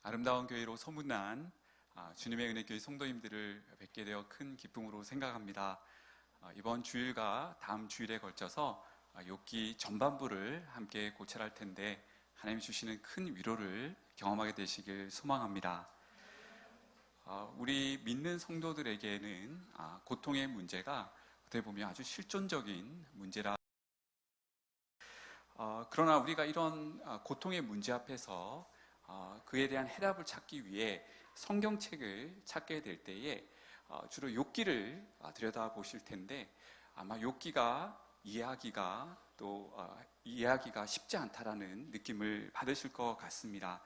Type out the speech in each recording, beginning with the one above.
아름다운 교회로 소문난 주님의 은혜 교회 성도님들을 뵙게 되어 큰 기쁨으로 생각합니다. 이번 주일과 다음 주일에 걸쳐서 욥기 전반부를 함께 고찰할 텐데 하나님 주시는 큰 위로를 경험하게 되시길 소망합니다. 우리 믿는 성도들에게는 고통의 문제가 어떻게 보면 아주 실존적인 문제라. 그러나 우리가 이런 고통의 문제 앞에서 그에 대한 해답을 찾기 위해 성경책을 찾게 될 때에 주로 욥기를 들여다보실 텐데 아마 욥기가 이해하기가 쉽지 않다라는 느낌을 받으실 것 같습니다.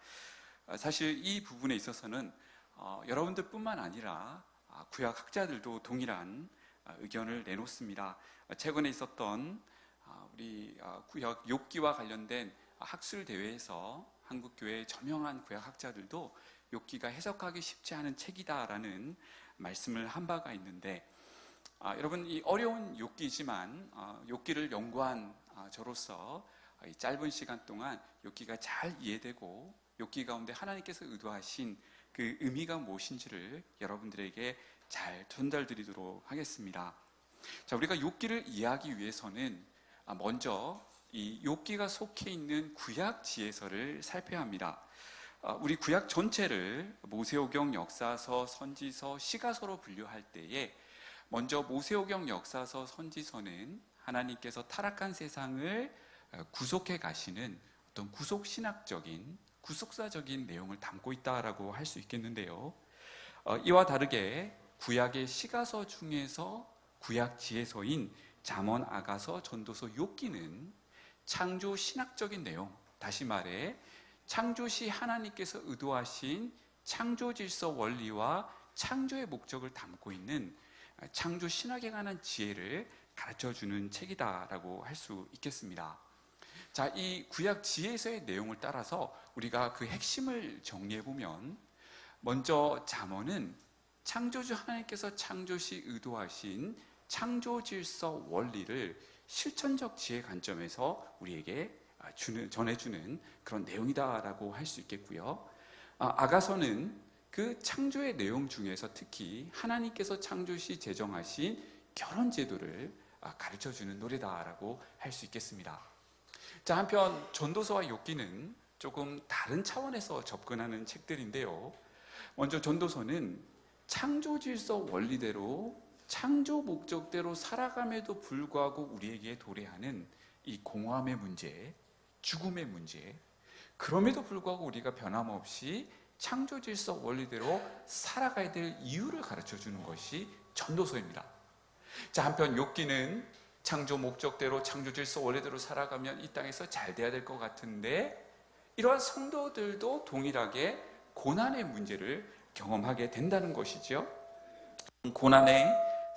사실 이 부분에 있어서는 여러분들뿐만 아니라 구약 학자들도 동일한 의견을 내놓습니다. 최근에 있었던 우리 구약 욥기와 관련된 학술 대회에서 한국교회의 저명한 구약 학자들도 욥기가 해석하기 쉽지 않은 책이다라는 말씀을 한 바가 있는데, 여러분, 이 어려운 욥기지만 욥기를 연구한 저로서 이 짧은 시간 동안 욥기가 잘 이해되고 욥기 가운데 하나님께서 의도하신 그 의미가 무엇인지를 여러분들에게 잘 전달드리도록 하겠습니다. 자, 우리가 욥기를 이해하기 위해서는 먼저 이 욥기가 속해 있는 구약 지혜서를 살펴야 합니다. 우리 구약 전체를 모세오경, 역사서, 선지서, 시가서로 분류할 때에 먼저 모세오경, 역사서, 선지서는 하나님께서 타락한 세상을 구속해 가시는 어떤 구속신학적인, 구속사적인 내용을 담고 있다라고 할 수 있겠는데요. 이와 다르게 구약의 시가서 중에서 구약 지혜서인 잠언, 아가서, 전도서, 욥기는 창조 신학적인 내용, 다시 말해 창조시 하나님께서 의도하신 창조 질서 원리와 창조의 목적을 담고 있는 창조 신학에 관한 지혜를 가르쳐주는 책이다라고 할 수 있겠습니다. 자, 이 구약 지혜서의 내용을 따라서 우리가 그 핵심을 정리해보면, 먼저 잠언은 창조주 하나님께서 창조시 의도하신 창조 질서 원리를 실천적 지혜 관점에서 우리에게 전해주는 그런 내용이다라고 할 수 있겠고요. 아가서는 그 창조의 내용 중에서 특히 하나님께서 창조시 제정하신 결혼 제도를 가르쳐주는 노래다라고 할 수 있겠습니다. 자, 한편 전도서와 욥기는 조금 다른 차원에서 접근하는 책들인데요. 먼저 전도서는 창조 질서 원리대로 창조 목적대로 살아감에도 불구하고 우리에게 도래하는 이 공허함의 문제, 죽음의 문제, 그럼에도 불구하고 우리가 변함없이 창조 질서 원리대로 살아가야 될 이유를 가르쳐 주는 것이 전도서입니다. 자, 한편 욥기는 창조 목적대로 창조 질서 원리대로 살아가면 이 땅에서 잘 돼야 될 것 같은데, 이러한 성도들도 동일하게 고난의 문제를 경험하게 된다는 것이죠. 고난의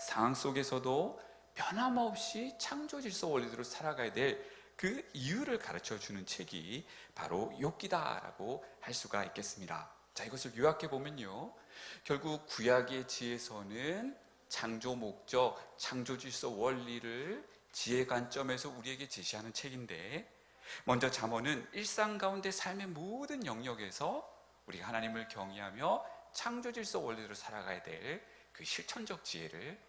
상황 속에서도 변함없이 창조 질서 원리대로 살아가야 될 그 이유를 가르쳐 주는 책이 바로 욥기다라고 할 수가 있겠습니다. 자, 이것을 요약해 보면요, 결국 구약의 지혜서는 창조 목적, 창조 질서 원리를 지혜 관점에서 우리에게 제시하는 책인데, 먼저 잠언은 일상 가운데 삶의 모든 영역에서 우리가 하나님을 경외하며 창조 질서 원리대로 살아가야 될 그 실천적 지혜를,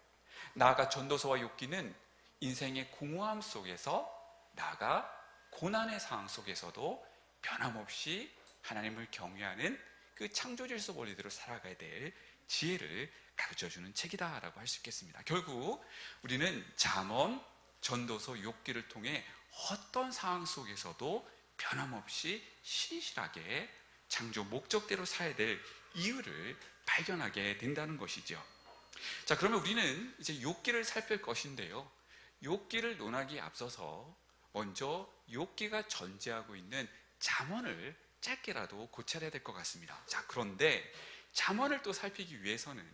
나아가 전도서와 욥기는 인생의 공허함 속에서, 나아가 고난의 상황 속에서도 변함없이 하나님을 경외하는 그 창조 질서 원리대로 살아가야 될 지혜를 가르쳐주는 책이다라고 할 수 있겠습니다. 결국 우리는 잠언, 전도서, 욥기를 통해 어떤 상황 속에서도 변함없이 신실하게 창조 목적대로 살아야 될 이유를 발견하게 된다는 것이죠. 자, 그러면 우리는 이제 욥기를 살필 것인데요, 욥기를 논하기에 앞서서 먼저 욥기가 전제하고 있는 잠언을 짧게라도 고찰해야 될 것 같습니다. 자, 그런데 잠언을 또 살피기 위해서는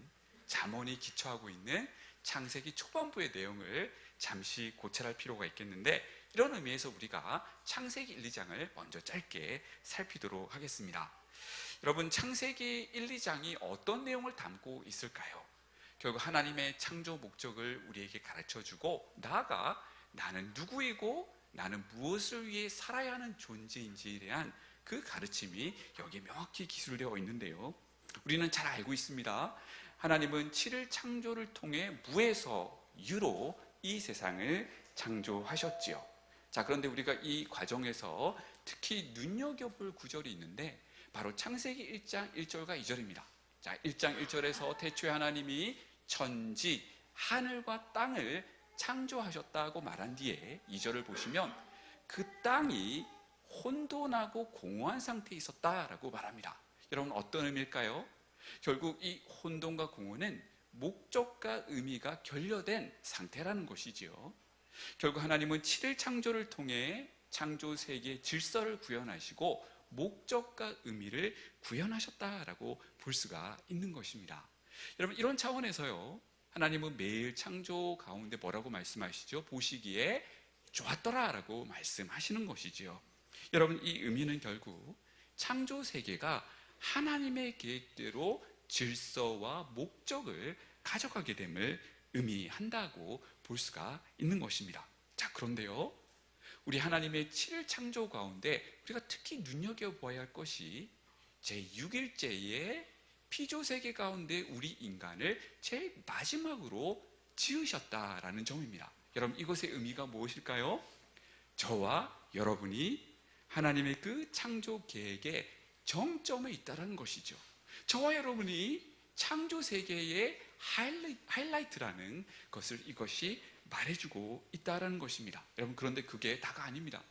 잠언이 기초하고 있는 창세기 초반부의 내용을 잠시 고찰할 필요가 있겠는데, 이런 의미에서 우리가 창세기 1, 2장을 먼저 짧게 살피도록 하겠습니다. 여러분, 창세기 1, 2장이 어떤 내용을 담고 있을까요? 결국 하나님의 창조 목적을 우리에게 가르쳐주고, 나아가 나는 누구이고 나는 무엇을 위해 살아야 하는 존재인지에 대한 그 가르침이 여기에 명확히 기술되어 있는데요. 우리는 잘 알고 있습니다. 하나님은 7일 창조를 통해 무에서 유로 이 세상을 창조하셨지요. 자, 그런데 우리가 이 과정에서 특히 눈여겨볼 구절이 있는데 바로 창세기 1장 1절과 2절입니다. 자, 1장 1절에서 태초에 하나님이 천지, 하늘과 땅을 창조하셨다고 말한 뒤에 2절을 보시면 그 땅이 혼돈하고 공허한 상태에 있었다라고 말합니다. 여러분, 어떤 의미일까요? 결국 이 혼돈과 공허는 목적과 의미가 결여된 상태라는 것이지요. 결국 하나님은 7일 창조를 통해 창조 세계의 질서를 구현하시고 목적과 의미를 구현하셨다라고 볼 수가 있는 것입니다. 여러분, 이런 차원에서요, 하나님은 매일 창조 가운데 뭐라고 말씀하시죠? 보시기에 좋았더라라고 말씀하시는 것이지요. 여러분, 이 의미는 결국 창조 세계가 하나님의 계획대로 질서와 목적을 가져가게 됨을 의미한다고 볼 수가 있는 것입니다. 자, 그런데요, 우리 하나님의 7일 창조 가운데 우리가 특히 눈여겨봐야 할 것이 제6일째의 피조세계 가운데 우리 인간을 제일 마지막으로 지으셨다라는 점입니다. 여러분, 이것의 의미가 무엇일까요? 저와 여러분이 하나님의 그 창조 계획의 정점에 있다는 것이죠. 저와 여러분이 창조 세계의 하이라이트라는 것을 이것이 말해주고 있다는 것입니다. 여러분, 그런데 그게 다가 아닙니다.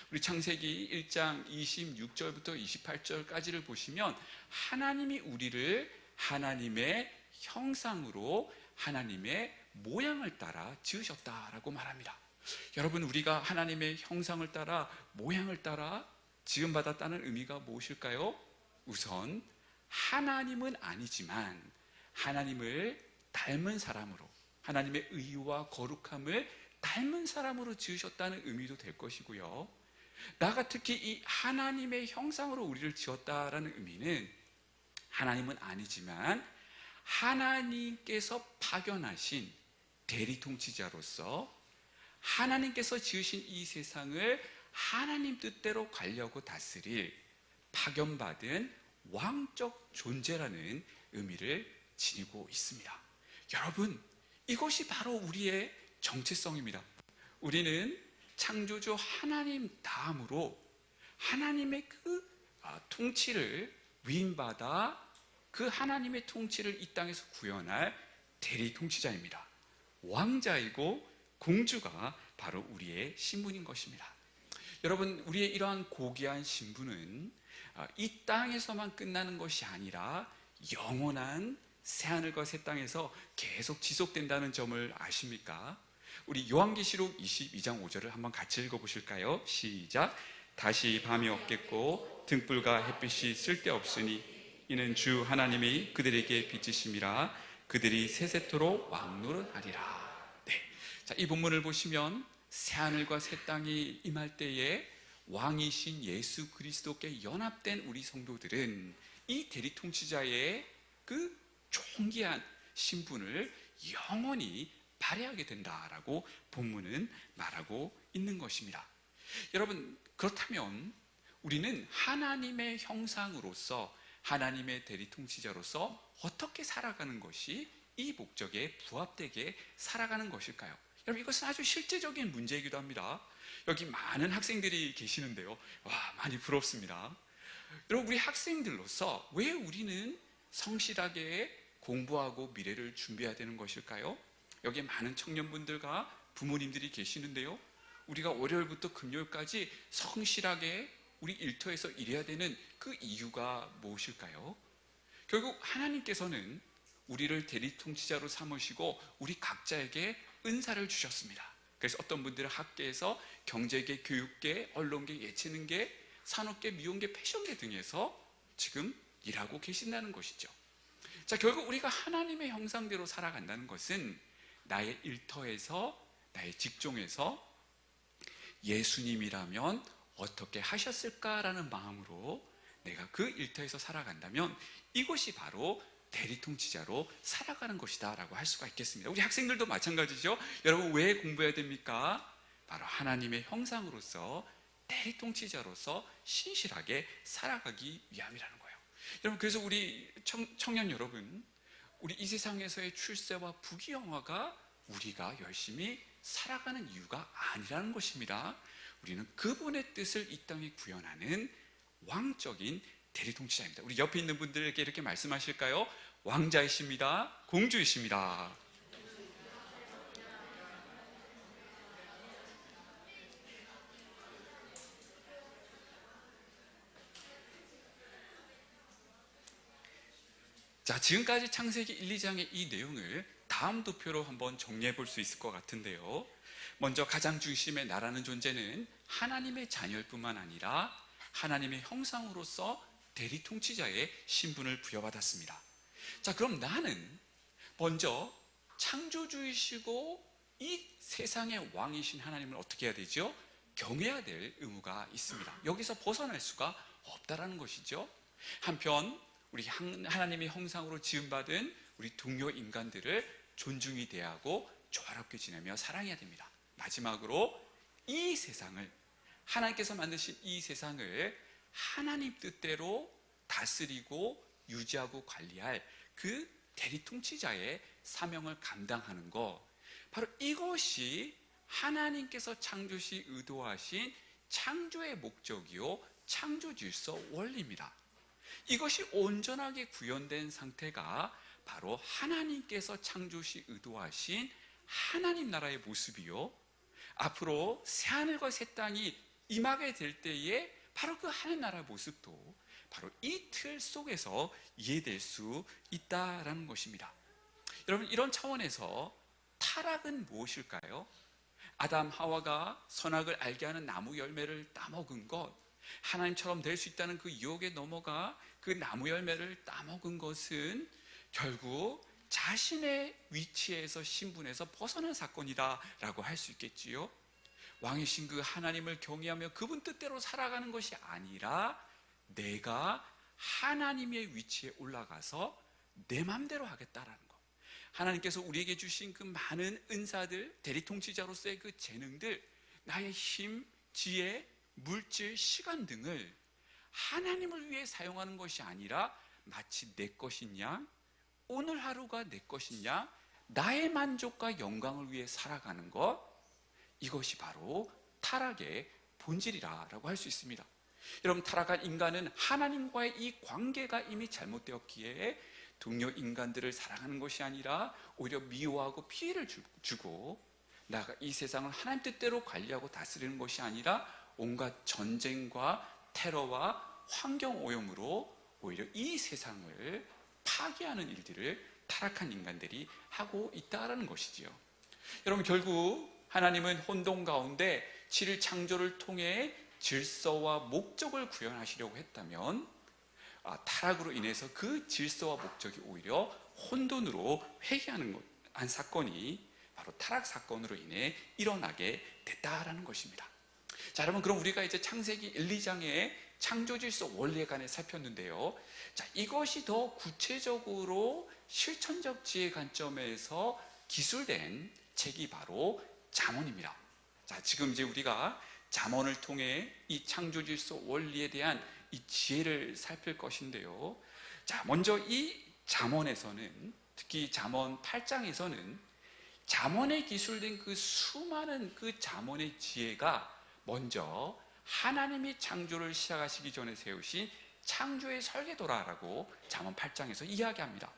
우리 창세기 1장 26절부터 28절까지를 보시면 하나님이 우리를 하나님의 형상으로 하나님의 모양을 따라 지으셨다라고 말합니다. 여러분, 우리가 하나님의 형상을 따라 모양을 따라 지음받았다는 의미가 무엇일까요? 우선 하나님은 아니지만 하나님을 닮은 사람으로, 하나님의 의와 거룩함을 닮은 사람으로 지으셨다는 의미도 될 것이고요, 나가 특히 이 하나님의 형상으로 우리를 지었다라는 의미는 하나님은 아니지만 하나님께서 파견하신 대리통치자로서 하나님께서 지으신 이 세상을 하나님 뜻대로 관리하고 다스릴 파견받은 왕적 존재라는 의미를 지니고 있습니다. 여러분, 이것이 바로 우리의 정체성입니다. 우리는 창조주 하나님 다음으로 하나님의 그 통치를 위임받아 그 하나님의 통치를 이 땅에서 구현할 대리 통치자입니다. 왕자이고 공주가 바로 우리의 신분인 것입니다. 여러분, 우리의 이러한 고귀한 신분은 이 땅에서만 끝나는 것이 아니라 영원한 새하늘과 새 땅에서 계속 지속된다는 점을 아십니까? 우리 요한계시록 22장 5절을 한번 같이 읽어보실까요? 시작. 다시 밤이 없겠고 등불과 햇빛이 쓸데없으니 이는 주 하나님이 그들에게 빛이심이라 그들이 세세토록 왕노릇하리라. 네. 자, 이 본문을 보시면 새하늘과 새 땅이 임할 때에 왕이신 예수 그리스도께 연합된 우리 성도들은 이 대리통치자의 그 존귀한 신분을 영원히 발휘하게 된다라고 본문은 말하고 있는 것입니다. 여러분, 그렇다면 우리는 하나님의 형상으로서 하나님의 대리통치자로서 어떻게 살아가는 것이 이 목적에 부합되게 살아가는 것일까요? 여러분, 이것은 아주 실제적인 문제이기도 합니다. 여기 많은 학생들이 계시는데요, 와, 많이 부럽습니다. 여러분, 우리 학생들로서 왜 우리는 성실하게 공부하고 미래를 준비해야 되는 것일까요? 여기에 많은 청년분들과 부모님들이 계시는데요, 우리가 월요일부터 금요일까지 성실하게 우리 일터에서 일해야 되는 그 이유가 무엇일까요? 결국 하나님께서는 우리를 대리통치자로 삼으시고 우리 각자에게 은사를 주셨습니다. 그래서 어떤 분들은 학계에서 경제계, 교육계, 언론계, 예체능계, 산업계, 미용계, 패션계 등에서 지금 일하고 계신다는 것이죠. 자, 결국 우리가 하나님의 형상대로 살아간다는 것은 나의 일터에서, 나의 직종에서 예수님이라면 어떻게 하셨을까라는 마음으로 내가 그 일터에서 살아간다면 이것이 바로 대리통치자로 살아가는 것이다 라고 할 수가 있겠습니다. 우리 학생들도 마찬가지죠. 여러분, 왜 공부해야 됩니까? 바로 하나님의 형상으로서 대통치자로서 신실하게 살아가기 위함이라는 거예요. 여러분, 그래서 우리 청년 여러분, 우리 이 세상에서의 출세와 부귀영화가 우리가 열심히 살아가는 이유가 아니라는 것입니다. 우리는 그분의 뜻을 이 땅에 구현하는 왕적인 대리통치자입니다. 우리 옆에 있는 분들에게 이렇게 말씀하실까요? 왕자이십니다. 공주이십니다. 자, 지금까지 창세기 1, 2장의 이 내용을 다음 도표로 한번 정리해 볼 수 있을 것 같은데요. 먼저 가장 중심에 나라는 존재는 하나님의 자녀일 뿐만 아니라 하나님의 형상으로서 대리통치자의 신분을 부여받았습니다. 자, 그럼 나는 먼저 창조주이시고 이 세상의 왕이신 하나님을 어떻게 해야 되죠? 경외해야 될 의무가 있습니다. 여기서 벗어날 수가 없다라는 것이죠. 한편 우리 하나님의 형상으로 지음받은 우리 동료 인간들을 존중히 대하고 조화롭게 지내며 사랑해야 됩니다. 마지막으로 이 세상을, 하나님께서 만드신 이 세상을 하나님 뜻대로 다스리고 유지하고 관리할 그 대리통치자의 사명을 감당하는 것, 바로 이것이 하나님께서 창조시 의도하신 창조의 목적이요 창조 질서 원리입니다. 이것이 온전하게 구현된 상태가 바로 하나님께서 창조시 의도하신 하나님 나라의 모습이요, 앞으로 새하늘과 새 땅이 임하게 될 때에 바로 그 하나님 나라의 모습도 바로 이 틀 속에서 이해될 수 있다라는 것입니다. 여러분, 이런 차원에서 타락은 무엇일까요? 아담 하와가 선악을 알게 하는 나무 열매를 따먹은 것, 하나님처럼 될 수 있다는 그 유혹에 넘어가 그 나무 열매를 따먹은 것은 결국 자신의 위치에서, 신분에서 벗어난 사건이다라고 할 수 있겠지요. 왕이신 그 하나님을 경외하며 그분 뜻대로 살아가는 것이 아니라 내가 하나님의 위치에 올라가서 내 마음대로 하겠다라는 것. 하나님께서 우리에게 주신 그 많은 은사들, 대리통치자로서의 그 재능들, 나의 힘, 지혜, 물질, 시간 등을 하나님을 위해 사용하는 것이 아니라 마치 내 것인 양, 오늘 하루가 내 것인 양, 나의 만족과 영광을 위해 살아가는 것, 이것이 바로 타락의 본질이라고 할 수 있습니다. 여러분, 타락한 인간은 하나님과의 이 관계가 이미 잘못되었기에 동료 인간들을 사랑하는 것이 아니라 오히려 미워하고 피해를 주고, 나가 이 세상을 하나님 뜻대로 관리하고 다스리는 것이 아니라 온갖 전쟁과 테러와 환경 오염으로 오히려 이 세상을 파괴하는 일들을 타락한 인간들이 하고 있다는 것이지요. 여러분, 결국 하나님은 혼돈 가운데 7일 창조를 통해 질서와 목적을 구현하시려고 했다면, 타락으로 인해서 그 질서와 목적이 오히려 혼돈으로 회귀하는 한 사건이 바로 타락 사건으로 인해 일어나게 됐다라는 것입니다. 자, 여러분, 그럼 우리가 이제 창세기 1, 2장의 창조 질서 원리에 관해 살폈는데요. 자, 이것이 더 구체적으로 실천적 지혜 관점에서 기술된 책이 바로 잠언입니다. 자, 지금 이제 우리가 잠언을 통해 이 창조 질서 원리에 대한 이 지혜를 살필 것인데요. 자, 먼저 이 잠언에서는, 특히 잠언 8장에서는 잠언에 기술된 그 수많은 그 잠언의 지혜가 먼저 하나님이 창조를 시작하시기 전에 세우신 창조의 설계도라고 잠언 8장에서 이야기합니다.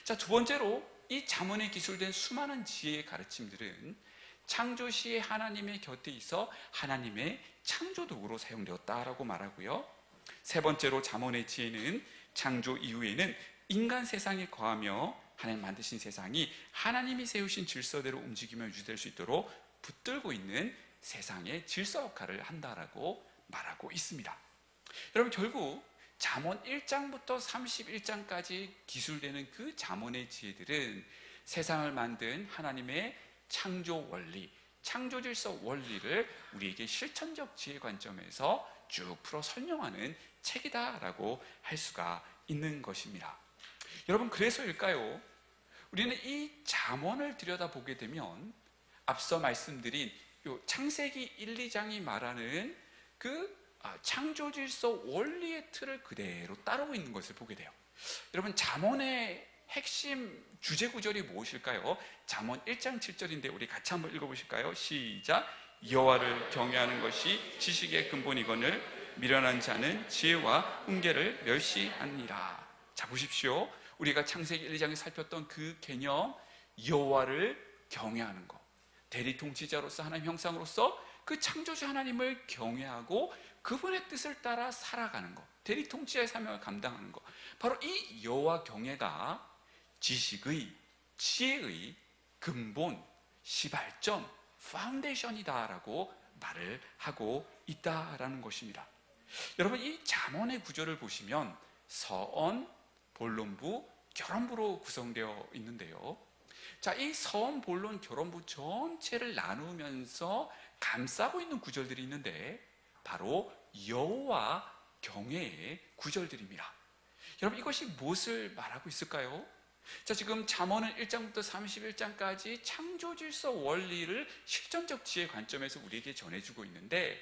자, 두 번째로 이 잠언에 기술된 수많은 지혜의 가르침들은 창조 시에 하나님의 곁에 있어 하나님의 창조 도구로 사용되었다라고 말하고요. 세 번째로 잠언의 지혜는 창조 이후에는 인간 세상에 거하며 하나님 만드신 세상이 하나님이 세우신 질서대로 움직이며 유지될 수 있도록 붙들고 있는 세상의 질서 역할을 한다라고 말하고 있습니다. 여러분, 결국 잠언 1장부터 31장까지 기술되는 그 잠언의 지혜들은 세상을 만든 하나님의 창조 원리, 창조 질서 원리를 우리에게 실천적 지혜 관점에서 쭉 풀어 설명하는 책이다라고 할 수가 있는 것입니다. 여러분, 그래서일까요? 우리는 이 잠언을 들여다보게 되면 앞서 말씀드린 요 창세기 1, 2장이 말하는 창조 질서 원리의 틀을 그대로 따르고 있는 것을 보게 돼요. 여러분, 잠언의 핵심 주제 구절이 무엇일까요? 잠언 1장 7절인데 우리 같이 한번 읽어보실까요? 시작. 여호와를 경외하는 것이 지식의 근본이거늘 미련한 자는 지혜와 훈계를 멸시하느니라. 자, 보십시오. 우리가 창세기 1장에 살폈던 그 개념, 여호와를 경외하는 것, 대리 통치자로서 하나님 형상으로서 그 창조주 하나님을 경외하고 그분의 뜻을 따라 살아가는 것, 대리 통치자의 사명을 감당하는 것, 바로 이 여호와 경외가 지식의, 지혜의 근본, 시발점, 파운데이션이다라고 말을 하고 있다라는 것입니다. 여러분, 이 잠언의 구조를 보시면 서언, 본론부, 결론부로 구성되어 있는데요. 자, 이 서언, 본론, 결론부 전체를 나누면서 감싸고 있는 구절들이 있는데 바로 여호와 경외의 구절들입니다. 여러분, 이것이 무엇을 말하고 있을까요? 자, 지금 잠언은 1장부터 31장까지 창조 질서 원리를 실전적 지혜 관점에서 우리에게 전해주고 있는데,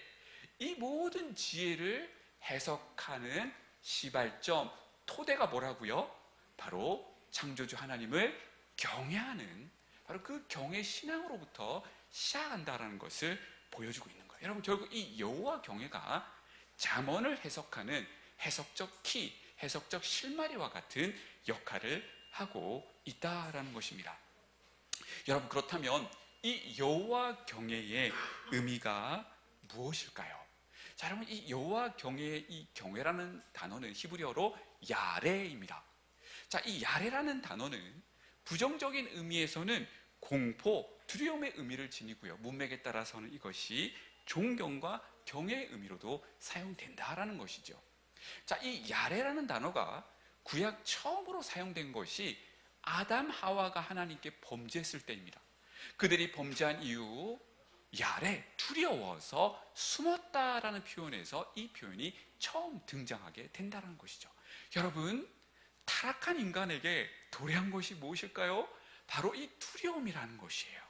이 모든 지혜를 해석하는 시발점, 토대가 뭐라고요? 바로 창조주 하나님을 경외하는, 바로 그 경외 신앙으로부터 시작한다라는 것을 보여주고 있는 거예요. 여러분, 결국 이 여호와 경외가 잠언을 해석하는 해석적 키, 해석적 실마리와 같은 역할을 하고 있다라는 것입니다. 여러분, 그렇다면 이 여호와 경외의 의미가 무엇일까요? 자, 여러분, 이 여호와 경외의 이 경외라는 단어는 히브리어로 야레입니다. 자, 이 야레라는 단어는 부정적인 의미에서는 공포, 두려움의 의미를 지니고요. 문맥에 따라서는 이것이 존경과 경외의 의미로도 사용된다라는 것이죠. 자, 이 야레라는 단어가 구약 처음으로 사용된 것이 아담 하와가 하나님께 범죄했을 때입니다. 그들이 범죄한 이후 야레, 두려워서 숨었다라는 표현에서 이 표현이 처음 등장하게 된다는 것이죠. 여러분, 타락한 인간에게 도래한 것이 무엇일까요? 바로 이 두려움이라는 것이에요.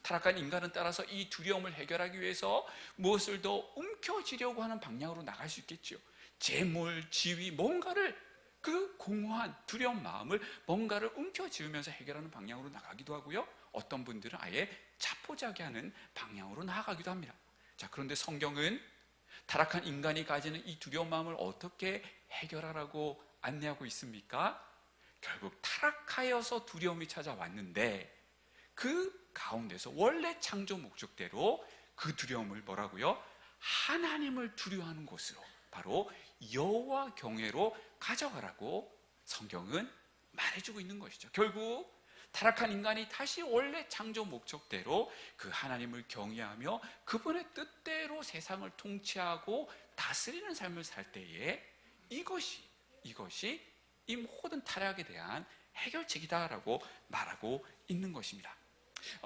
타락한 인간은 따라서 이 두려움을 해결하기 위해서 무엇을 더 움켜쥐려고 하는 방향으로 나갈 수 있겠죠. 재물, 지위, 뭔가를, 그 공허한 두려운 마음을 뭔가를 움켜쥐으면서 해결하는 방향으로 나가기도 하고요. 어떤 분들은 아예 자포자기하는 방향으로 나아가기도 합니다. 자, 그런데 성경은 타락한 인간이 가지는 이 두려운 마음을 어떻게 해결하라고 안내하고 있습니까? 결국 타락하여서 두려움이 찾아왔는데 그 가운데서 원래 창조 목적대로 그 두려움을 뭐라고요? 하나님을 두려워하는 곳으로, 바로 여호와 경외로 가져가라고 성경은 말해주고 있는 것이죠. 결국 타락한 인간이 다시 원래 창조 목적대로 그 하나님을 경외하며 그분의 뜻대로 세상을 통치하고 다스리는 삶을 살 때에 이것이 이 모든 타락에 대한 해결책이다라고 말하고 있는 것입니다.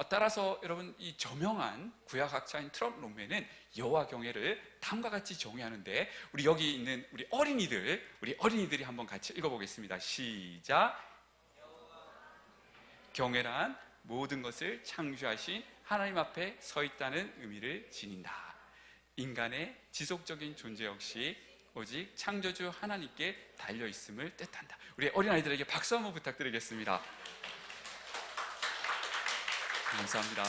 따라서 여러분, 이 저명한 구약학자인 트럼프 롬메는 여호와 경외를 다음과 같이 정의하는데, 우리 여기 있는 우리 어린이들이 한번 같이 읽어보겠습니다. 시작. 경외란 모든 것을 창조하신 하나님 앞에 서 있다는 의미를 지닌다. 인간의 지속적인 존재 역시 오직 창조주 하나님께 달려 있음을 뜻한다. 우리 어린아이들에게 박수 한번 부탁드리겠습니다. 감사합니다.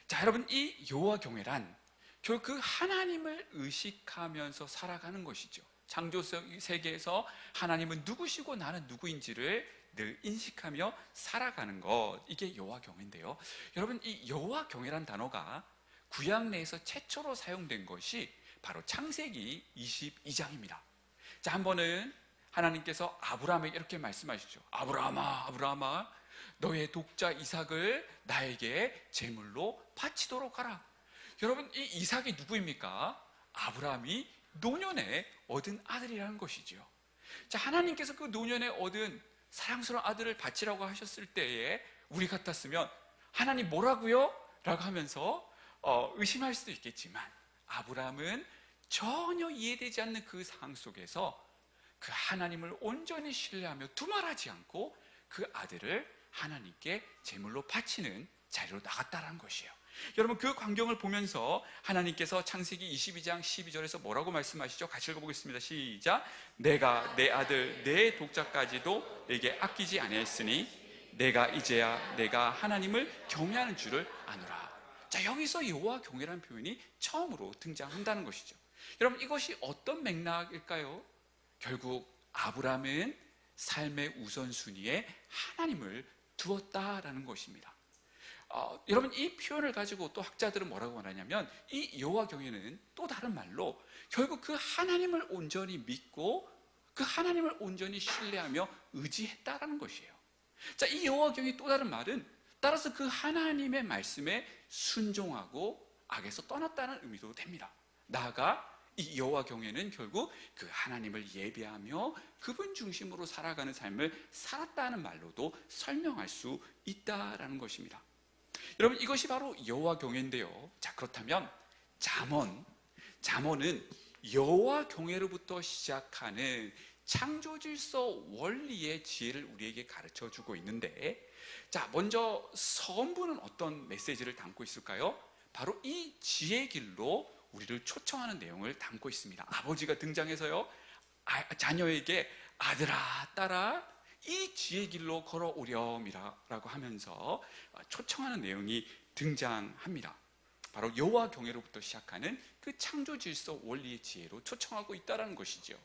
자, 여러분, 이 여호와 경외란 결국 그 하나님을 의식하면서 살아가는 것이죠. 창조 세계에서 하나님은 누구시고 나는 누구인지를 늘 인식하며 살아가는 것, 이게 여호와 경외인데요. 여러분, 이 여호와 경외란 단어가 구약 내에서 최초로 사용된 것이 바로 창세기 22장입니다. 자, 한 번은 하나님께서 아브라함에게 이렇게 말씀하시죠. 아브라함아, 아브라함아, 너의 독자 이삭을 나에게 제물로 바치도록 하라. 여러분, 이 이삭이 누구입니까? 아브라함이 노년에 얻은 아들이라는 것이죠. 자, 하나님께서 그 노년에 얻은 사랑스러운 아들을 바치라고 하셨을 때에 우리 같았으면 하나님 뭐라고요? 라고 하면서 의심할 수도 있겠지만, 아브라함은 전혀 이해되지 않는 그 상황 속에서 그 하나님을 온전히 신뢰하며 두말하지 않고 그 아들을 하나님께 제물로 바치는 자리로 나갔다는 것이에요. 여러분, 그 광경을 보면서 하나님께서 창세기 22장 12절에서 뭐라고 말씀하시죠? 같이 읽어보겠습니다. 시작. 내가 내 아들 내 독자까지도 내게 아끼지 아니하였으니 내가 이제야 내가 하나님을 경외하는 줄을 아노라. 자, 여기서 여호와 경외라는 표현이 처음으로 등장한다는 것이죠. 여러분, 이것이 어떤 맥락일까요? 결국 아브라함은 삶의 우선순위에 하나님을 두었다라는 것입니다. 여러분, 이 표현을 가지고 또 학자들은 뭐라고 말하냐면, 이 여호와 경외는 또 다른 말로 결국 그 하나님을 온전히 믿고 그 하나님을 온전히 신뢰하며 의지했다라는 것이에요. 자, 이 여호와 경외의 또 다른 말은 따라서 그 하나님의 말씀에 순종하고 악에서 떠났다는 의미도 됩니다. 나아가 이 여호와 경외는 결국 그 하나님을 예배하며 그분 중심으로 살아가는 삶을 살았다는 말로도 설명할 수 있다라는 것입니다. 여러분, 이것이 바로 여호와 경외인데요. 자, 그렇다면 잠언은 여호와 경외로부터 시작하는 창조 질서 원리의 지혜를 우리에게 가르쳐 주고 있는데, 자, 먼저 서원부는 어떤 메시지를 담고 있을까요? 바로 이 지혜의 길로 우리를 초청하는 내용을 담고 있습니다. 아버지가 등장해서요, 자녀에게 아들아, 딸아, 이 지혜의 길로 걸어오렴이라고 하면서 초청하는 내용이 등장합니다. 바로 여호와 경외로부터 시작하는 그 창조 질서 원리의 지혜로 초청하고 있다는 것이죠.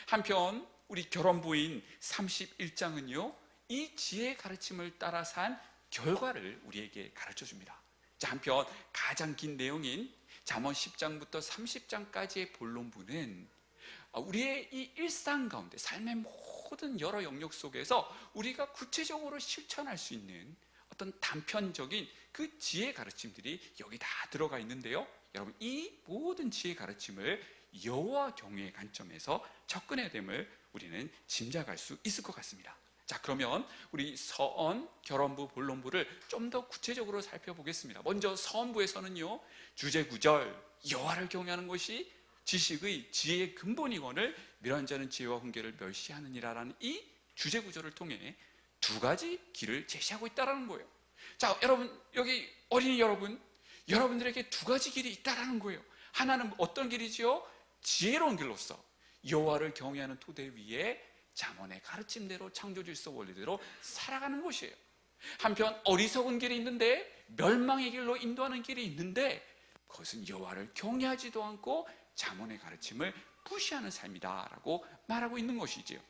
한편 우리 결혼부인 31장은요, 이 지혜의 가르침을 따라 산 결과를 우리에게 가르쳐 줍니다. 자, 한편 가장 긴 내용인 잠언 10장부터 30장까지의 본론부는 우리의 이 일상 가운데 삶의 모든 여러 영역 속에서 우리가 구체적으로 실천할 수 있는 어떤 단편적인 그 지혜 가르침들이 여기 다 들어가 있는데요. 여러분, 이 모든 지혜 가르침을 여호와 경외의 관점에서 접근해야 됨을 우리는 짐작할 수 있을 것 같습니다. 자, 그러면 우리 서언, 결혼부, 본론부를 좀 더 구체적으로 살펴보겠습니다. 먼저 서언부에서는요, 주제 9절 여호와를 경외하는 것이 지식의 지혜의 근본이거늘 멸한 자는 지혜와 훈계를 멸시하느니라라는 이 주제 구조를 통해 두 가지 길을 제시하고 있다는 거예요. 자, 여러분, 여기 어린이 여러분들에게 두 가지 길이 있다는 거예요. 하나는 어떤 길이지요? 지혜로운 길로서 여호와를 경외하는 토대 위에 잠언의 가르침대로 창조 질서 원리대로 살아가는 것이에요. 한편 어리석은 길이 있는데, 멸망의 길로 인도하는 길이 있는데, 그것은 여호와를 경외하지도 않고 잠언의 가르침을 무시하는 삶이다라고 말하고 있는 것이지요.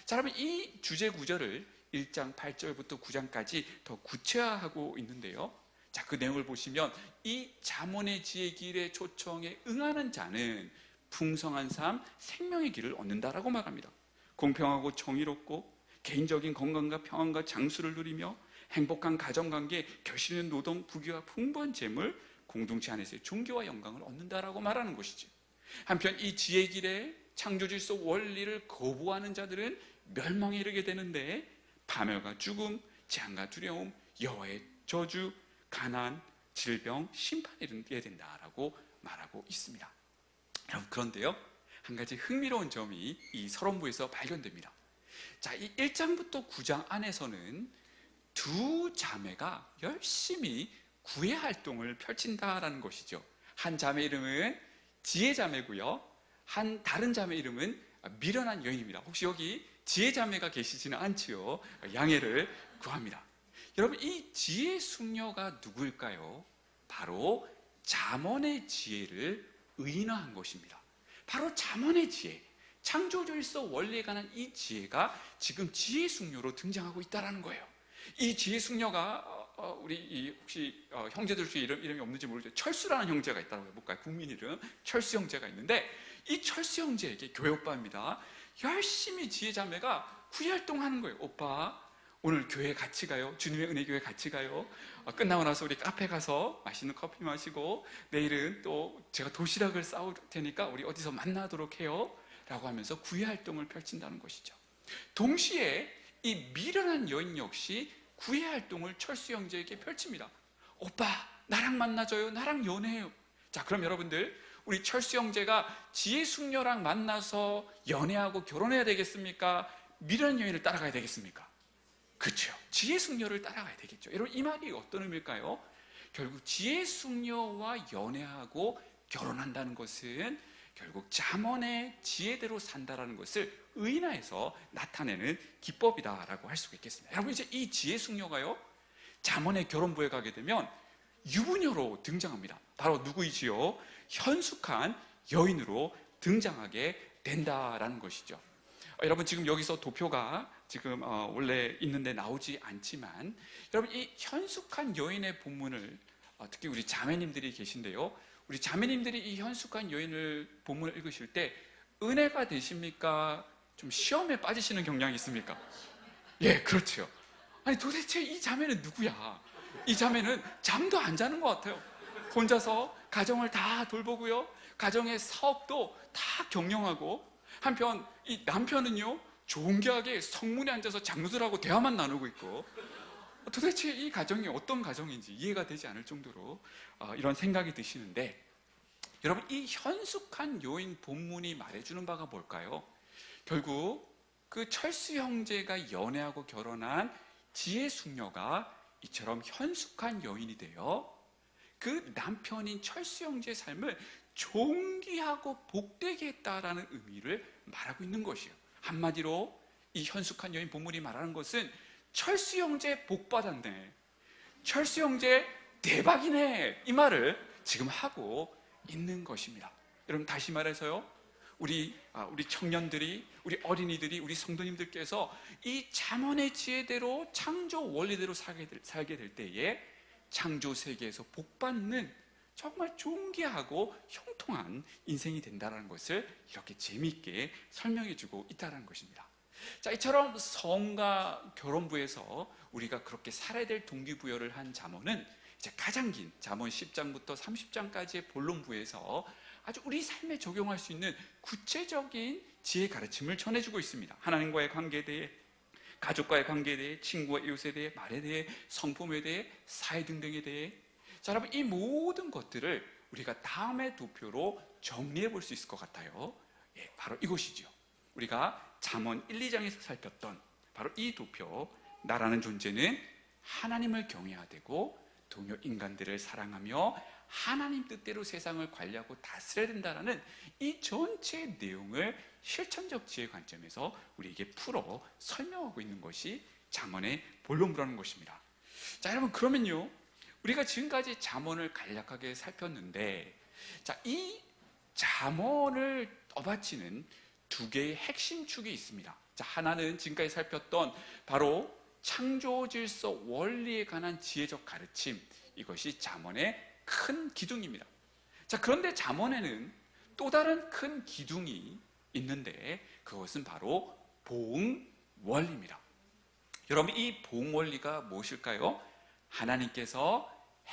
자, 여러분, 이 주제 구절을 1장 8절부터 9장까지 더 구체화하고 있는데요. 자, 그 내용을 보시면 이 잠언의 지혜 길의 초청에 응하는 자는 풍성한 삶, 생명의 길을 얻는다라고 말합니다. 공평하고 정의롭고 개인적인 건강과 평안과 장수를 누리며 행복한 가정관계, 결실 있는 노동, 부귀와 풍부한 재물, 공동체 안에서의 존귀와 영광을 얻는다라고 말하는 것이죠. 한편 이 지혜 길의 창조 질서 원리를 거부하는 자들은 멸망에 이르게 되는데, 파멸과 죽음, 재앙과 두려움, 여호와의 저주, 가난, 질병, 심판에 이르게 된다라고 말하고 있습니다. 여러분, 그런데요, 한 가지 흥미로운 점이 이 서론부에서 발견됩니다. 자, 이 1장부터 9장 안에서는 두 자매가 열심히 구애 활동을 펼친다라는 것이죠. 한 자매 이름은 지혜 자매고요, 한 다른 자매 이름은 미련한 여인입니다. 혹시 여기 지혜 자매가 계시지는 않지요? 양해를 구합니다. 여러분, 이 지혜 숙녀가 누구일까요? 바로 잠언의 지혜를 의인화한 것입니다. 바로 잠언의 지혜, 창조질서 원리에 관한 이 지혜가 지금 지혜 숙녀로 등장하고 있다는 거예요. 이 지혜 숙녀가 우리 혹시 형제들 중에 이름이 없는지 모르죠. 철수라는 형제가 있다고 해볼까요? 국민 이름 철수 형제가 있는데, 이 철수 형제에게 교회 오빠입니다. 열심히 지혜 자매가 구애 활동하는 거예요. 오빠, 오늘 교회 같이 가요? 주님의 은혜 교회 같이 가요? 끝나고 나서 우리 카페 가서 맛있는 커피 마시고, 내일은 또 제가 도시락을 싸올 테니까 우리 어디서 만나도록 해요? 라고 하면서 구애 활동을 펼친다는 것이죠. 동시에 이 미련한 여인 역시 구애 활동을 철수 형제에게 펼칩니다. 오빠, 나랑 만나줘요. 나랑 연애해요. 자, 그럼 여러분들, 우리 철수 형제가 지혜 숙녀랑 만나서 연애하고 결혼해야 되겠습니까? 미련한 여인을 따라가야 되겠습니까? 그렇죠. 지혜 숙녀를 따라가야 되겠죠. 여러분, 이 말이 어떤 의미일까요? 결국 지혜 숙녀와 연애하고 결혼한다는 것은 결국 잠언의 지혜대로 산다라는 것을 의인화해서 나타내는 기법이다라고 할 수가 있겠습니다. 여러분, 이제 이 지혜 숙녀가요, 잠언의 결혼부에 가게 되면 유부녀로 등장합니다. 바로 누구이지요? 현숙한 여인으로 등장하게 된다라는 것이죠. 여러분, 지금 여기서 도표가 지금 원래 있는데 나오지 않지만, 여러분, 이 현숙한 여인의 본문을 특히 우리 자매님들이 계신데요, 우리 자매님들이 이 현숙한 여인을 본문을 읽으실 때 은혜가 되십니까? 좀 시험에 빠지시는 경향이 있습니까? 예, 그렇죠. 아니, 도대체 이 자매는 누구야? 이 자매는 잠도 안 자는 것 같아요. 혼자서 가정을 다 돌보고요, 가정의 사업도 다 경영하고, 한편 이 남편은요, 존귀하게 성문에 앉아서 장로들하고 대화만 나누고 있고, 도대체 이 가정이 어떤 가정인지 이해가 되지 않을 정도로 이런 생각이 드시는데, 여러분, 이 현숙한 여인 본문이 말해주는 바가 뭘까요? 결국 그 철수 형제가 연애하고 결혼한 지혜 숙녀가 이처럼 현숙한 여인이 되어 그 남편인 철수 형제의 삶을 존귀하고 복되게 했다라는 의미를 말하고 있는 것이에요. 한마디로 이 현숙한 여인 본문이 말하는 것은 철수 형제 복 받았네, 철수 형제 대박이네, 이 말을 지금 하고 있는 것입니다. 여러분, 다시 말해서요, 우리 청년들이, 우리 어린이들이, 우리 성도님들께서 이 잠언의 지혜대로 창조 원리대로 살게 될 때에 창조 세계에서 복받는 정말 존귀하고 형통한 인생이 된다는 것을 이렇게 재미있게 설명해 주고 있다는 것입니다. 자, 이처럼 성과 결혼부에서 우리가 그렇게 살아야 될 동기부여를 한 잠언은 이제 가장 긴 잠언 10장부터 30장까지의 본론부에서 아주 우리 삶에 적용할 수 있는 구체적인 지혜 가르침을 전해주고 있습니다. 하나님과의 관계에 대해, 가족과의 관계에 대해, 친구와 이웃에 대해, 말에 대해, 성품에 대해, 사회 등등에 대해. 자, 여러분, 이 모든 것들을 우리가 다음의 도표로 정리해 볼 수 있을 것 같아요. 예, 바로 이것이죠. 우리가 잠언 1, 2장에서 살폈던 바로 이 도표, 나라는 존재는 하나님을 경외해야 되고 동료 인간들을 사랑하며 하나님 뜻대로 세상을 관리하고 다스려야 된다는 이 전체 내용을 실천적 지혜 관점에서 우리에게 풀어 설명하고 있는 것이 잠언의 본론부라는 것입니다. 자, 여러분, 그러면요, 우리가 지금까지 잠언을 간략하게 살폈는데, 자, 이 잠언을 떠받치는 두 개의 핵심 축이 있습니다. 자, 하나는 지금까지 살폈던 바로 창조 질서 원리에 관한 지혜적 가르침, 이것이 잠언의 큰 기둥입니다. 자, 그런데 잠언에는 또 다른 큰 기둥이 있는데 그것은 바로 보응 원리입니다. 여러분, 이 보응 원리가 무엇일까요? 하나님께서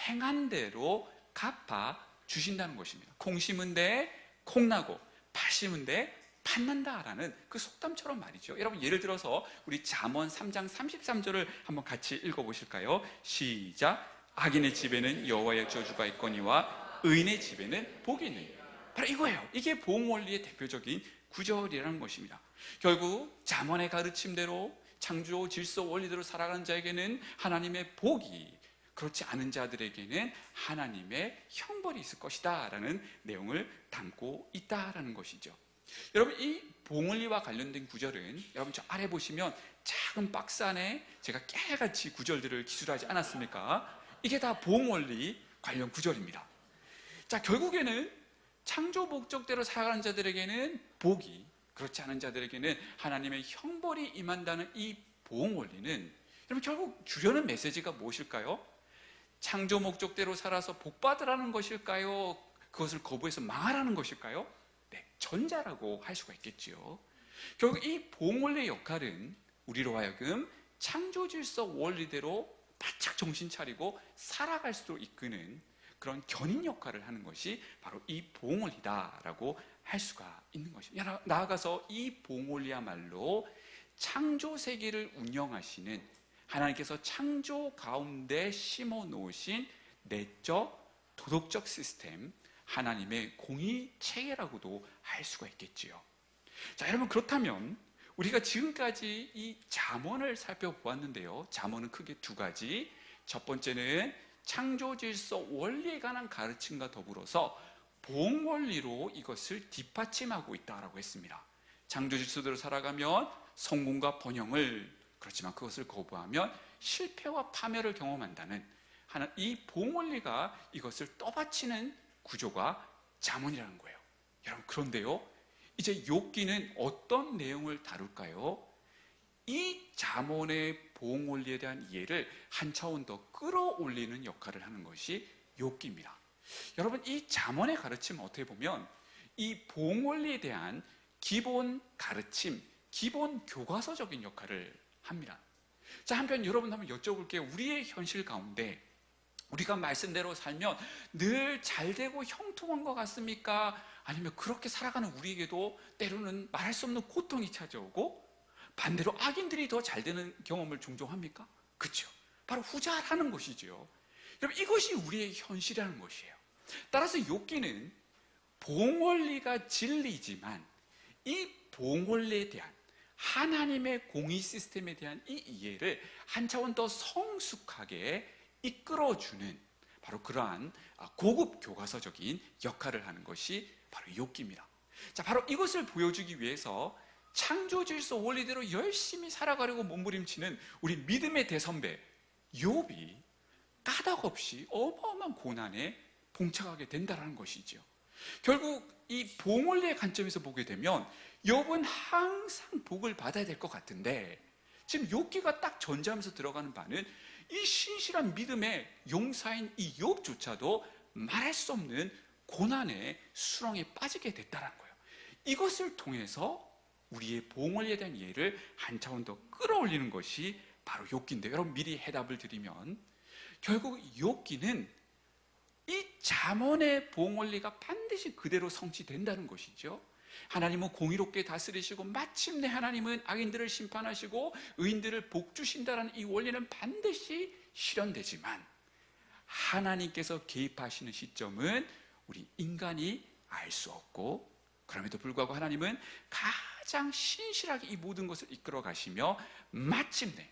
행한 대로 갚아 주신다는 것입니다. 콩 심은 데 콩 나고 팥 심은 데 팥 난다라는 그 속담처럼 말이죠. 여러분, 예를 들어서 우리 잠언 3장 33절을 한번 같이 읽어보실까요? 시작. 악인의 집에는 여호와의 저주가 있거니와 의인의 집에는 복이 있느니라. 바로 이거예요. 이게 보응 원리의 대표적인 구절이라는 것입니다. 결국 잠언의 가르침대로 창조 질서 원리대로 살아가는 자에게는 하나님의 복이, 그렇지 않은 자들에게는 하나님의 형벌이 있을 것이다 라는 내용을 담고 있다라는 것이죠. 여러분, 이 보응 원리와 관련된 구절은 여러분 저 아래 보시면 작은 박스 안에 제가 깨알같이 구절들을 기술하지 않았습니까? 이게 다 보응 원리 관련 구절입니다. 자, 결국에는 창조 목적대로 살아가는 자들에게는 복이, 그렇지 않은 자들에게는 하나님의 형벌이 임한다는 이 보응 원리는 여러분 결국 주려는 메시지가 무엇일까요? 창조 목적대로 살아서 복 받으라는 것일까요? 그것을 거부해서 망하라는 것일까요? 네, 전자라고 할 수가 있겠지요. 결국 이 보응 원리의 역할은 우리로 하여금 창조 질서 원리대로 바짝 정신 차리고 살아갈 수도 이끄는 그런 견인 역할을 하는 것이 바로 이 보응 원리다라고 할 수가 있는 것입니다. 나아가서 이 보응 원리야말로 창조 세계를 운영하시는 하나님께서 창조 가운데 심어 놓으신 내적 도덕적 시스템, 하나님의 공의 체계라고도 할 수가 있겠지요. 자, 여러분, 그렇다면 우리가 지금까지 이 잠언을 살펴보았는데요, 잠언은 크게 두 가지. 첫 번째는 창조 질서 원리에 관한 가르침과 더불어서 봉원리로 이것을 뒷받침하고 있다라고 했습니다. 창조 질서대로 살아가면 성공과 번영을, 그렇지만 그것을 거부하면 실패와 파멸을 경험한다는 이 봉원리가 이것을 떠받치는 구조가 잠언이라는 거예요. 여러분, 그런데요, 이제 욥기는 어떤 내용을 다룰까요? 이 잠언의 봉원리에 대한 이해를 한 차원 더 끌어올리는 역할을 하는 것이 욥기입니다. 여러분, 이 잠언의 가르침은 어떻게 보면 이 봉원리에 대한 기본 가르침, 기본 교과서적인 역할을 합니다. 자, 한편 여러분 한번 여쭤볼게요. 우리의 현실 가운데 우리가 말씀대로 살면 늘 잘되고 형통한 것 같습니까? 아니면 그렇게 살아가는 우리에게도 때로는 말할 수 없는 고통이 찾아오고 반대로 악인들이 더 잘되는 경험을 종종 합니까? 그렇죠. 바로 후자라는 것이죠. 여러분, 이것이 우리의 현실이라는 것이에요. 따라서 욥기는 봉원리가 진리지만 이 봉원리에 대한 하나님의 공의 시스템에 대한 이 이해를 한 차원 더 성숙하게 이끌어주는 바로 그러한 고급 교과서적인 역할을 하는 것이 바로 욥기입니다. 자, 바로 이것을 보여주기 위해서 창조 질서 원리대로 열심히 살아가려고 몸부림치는 우리 믿음의 대선배 욥이 까닭없이 어마어마한 고난에 봉착하게 된다는 것이죠. 결국 이 봉원리의 관점에서 보게 되면 욥은 항상 복을 받아야 될 것 같은데, 지금 욥기가 딱 전제하면서 들어가는 바는 이 신실한 믿음의 용사인 이 욥조차도 말할 수 없는 고난의 수렁에 빠지게 됐다는 거예요. 이것을 통해서 우리의 봉원리에 대한 이해를 한 차원 더 끌어올리는 것이 바로 욥기인데, 여러분 미리 해답을 드리면 결국 욥기는 이 잠언의 봉원리가 반드시 그대로 성취된다는 것이죠. 하나님은 공의롭게 다스리시고 마침내 하나님은 악인들을 심판하시고 의인들을 복주신다는 이 원리는 반드시 실현되지만 하나님께서 개입하시는 시점은 우리 인간이 알 수 없고, 그럼에도 불구하고 하나님은 가장 신실하게 이 모든 것을 이끌어 가시며 마침내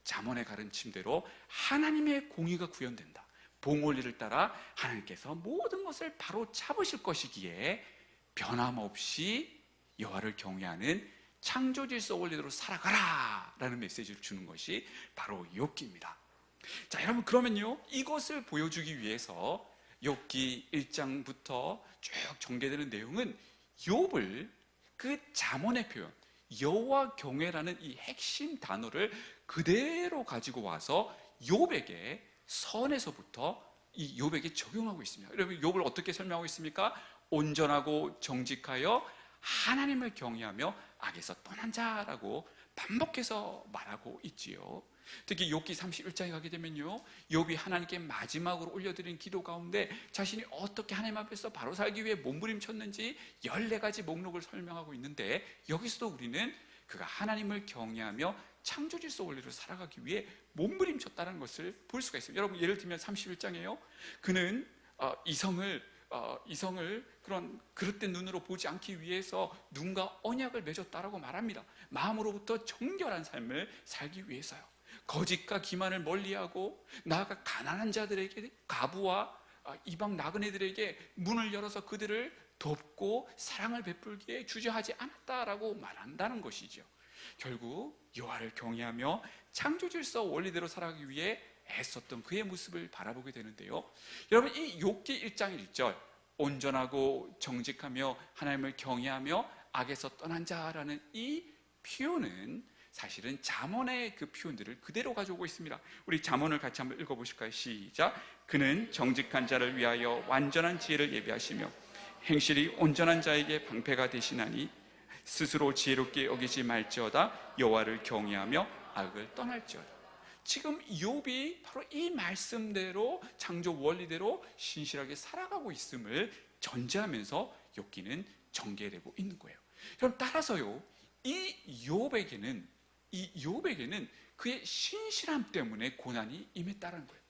잠언의 가르침대로 하나님의 공의가 구현된다. 봉원리를 따라 하나님께서 모든 것을 바로 잡으실 것이기에 변함없이 여호와를 경외하는 창조 질서 원리대로 살아가라 라는 메시지를 주는 것이 바로 욥기입니다. 자, 여러분, 그러면요, 이것을 보여주기 위해서 욥기 1장부터 쭉 전개되는 내용은 욥을 그 잠언의 표현, 여호와 경외라는 이 핵심 단어를 그대로 가지고 와서 욥에게 선에서부터 이 욥에게 적용하고 있습니다. 여러분, 욥을 어떻게 설명하고 있습니까? 온전하고 정직하여 하나님을 경외하며 악에서 떠난 자라고 반복해서 말하고 있지요. 특히 욥기 31장에 가게 되면요, 욥이 하나님께 마지막으로 올려드린 기도 가운데 자신이 어떻게 하나님 앞에서 바로 살기 위해 몸부림쳤는지 14가지 목록을 설명하고 있는데, 여기서도 우리는 그가 하나님을 경외하며 창조 질서 원리로 살아가기 위해 몸부림쳤다는 것을 볼 수가 있습니다. 여러분, 예를 들면 31장에요, 그는 이성을 그런 그릇된 눈으로 보지 않기 위해서 눈과 언약을 맺었다라고 말합니다. 마음으로부터 정결한 삶을 살기 위해서요. 거짓과 기만을 멀리하고 나아가 가난한 자들에게, 과부와 이방 나그네들에게 문을 열어서 그들을 돕고 사랑을 베풀기에 주저하지 않았다라고 말한다는 것이죠. 결국 여호와를 경외하며 창조 질서 원리대로 살아가기 위해 애썼던 그의 모습을 바라보게 되는데요, 여러분, 이 욥기 1장 1절 온전하고 정직하며 하나님을 경외하며 악에서 떠난 자라는 이 표현은 사실은 잠언의 그 표현들을 그대로 가져오고 있습니다. 우리 잠언을 같이 한번 읽어보실까요? 시작. 그는 정직한 자를 위하여 완전한 지혜를 예비하시며 행실이 온전한 자에게 방패가 되시나니 스스로 지혜롭게 여기지 말지어다 여호와를 경외하며 악을 떠날지어다. 지금 욥이 바로 이 말씀대로 창조 원리대로 신실하게 살아가고 있음을 전제하면서 욥기는 전개되고 있는 거예요. 그럼 따라서요, 이 욥에게는 그의 신실함 때문에 고난이 임했다는 거예요.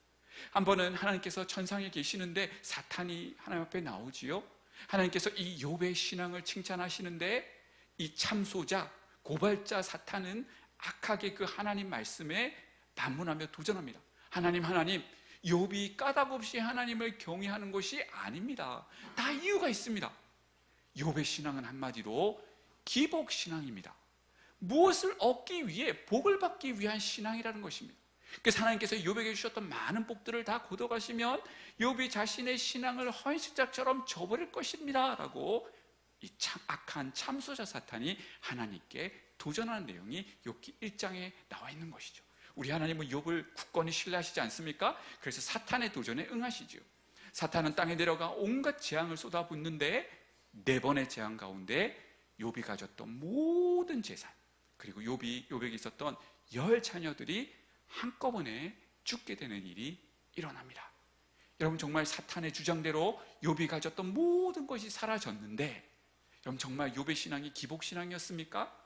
한 번은 하나님께서 천상에 계시는데 사탄이 하나님 앞에 나오지요. 하나님께서 이 욥의 신앙을 칭찬하시는데 이 참소자, 고발자 사탄은 악하게 그 하나님 말씀에 반문하며 도전합니다. 하나님, 욥이 까닭없이 하나님을 경외하는 것이 아닙니다. 다 이유가 있습니다. 욥의 신앙은 한마디로 기복신앙입니다. 무엇을 얻기 위해, 복을 받기 위한 신앙이라는 것입니다. 그래서 하나님께서 욥에게 주셨던 많은 복들을 다 거둬가시면 욥이 자신의 신앙을 헌신짝처럼 저버릴 것입니다 라고 이 악한 참소자 사탄이 하나님께 도전하는 내용이 욥기 1장에 나와 있는 것이죠. 우리 하나님은 욥을 굳건히 신뢰하시지 않습니까? 그래서 사탄의 도전에 응하시죠. 사탄은 땅에 내려가 온갖 재앙을 쏟아붓는데 4번의 재앙 가운데 욥이 가졌던 모든 재산, 그리고 욥에게 있었던 10 자녀들이 한꺼번에 죽게 되는 일이 일어납니다. 여러분, 정말 사탄의 주장대로 욥이 가졌던 모든 것이 사라졌는데, 여러분 정말 욥의 신앙이 기복신앙이었습니까?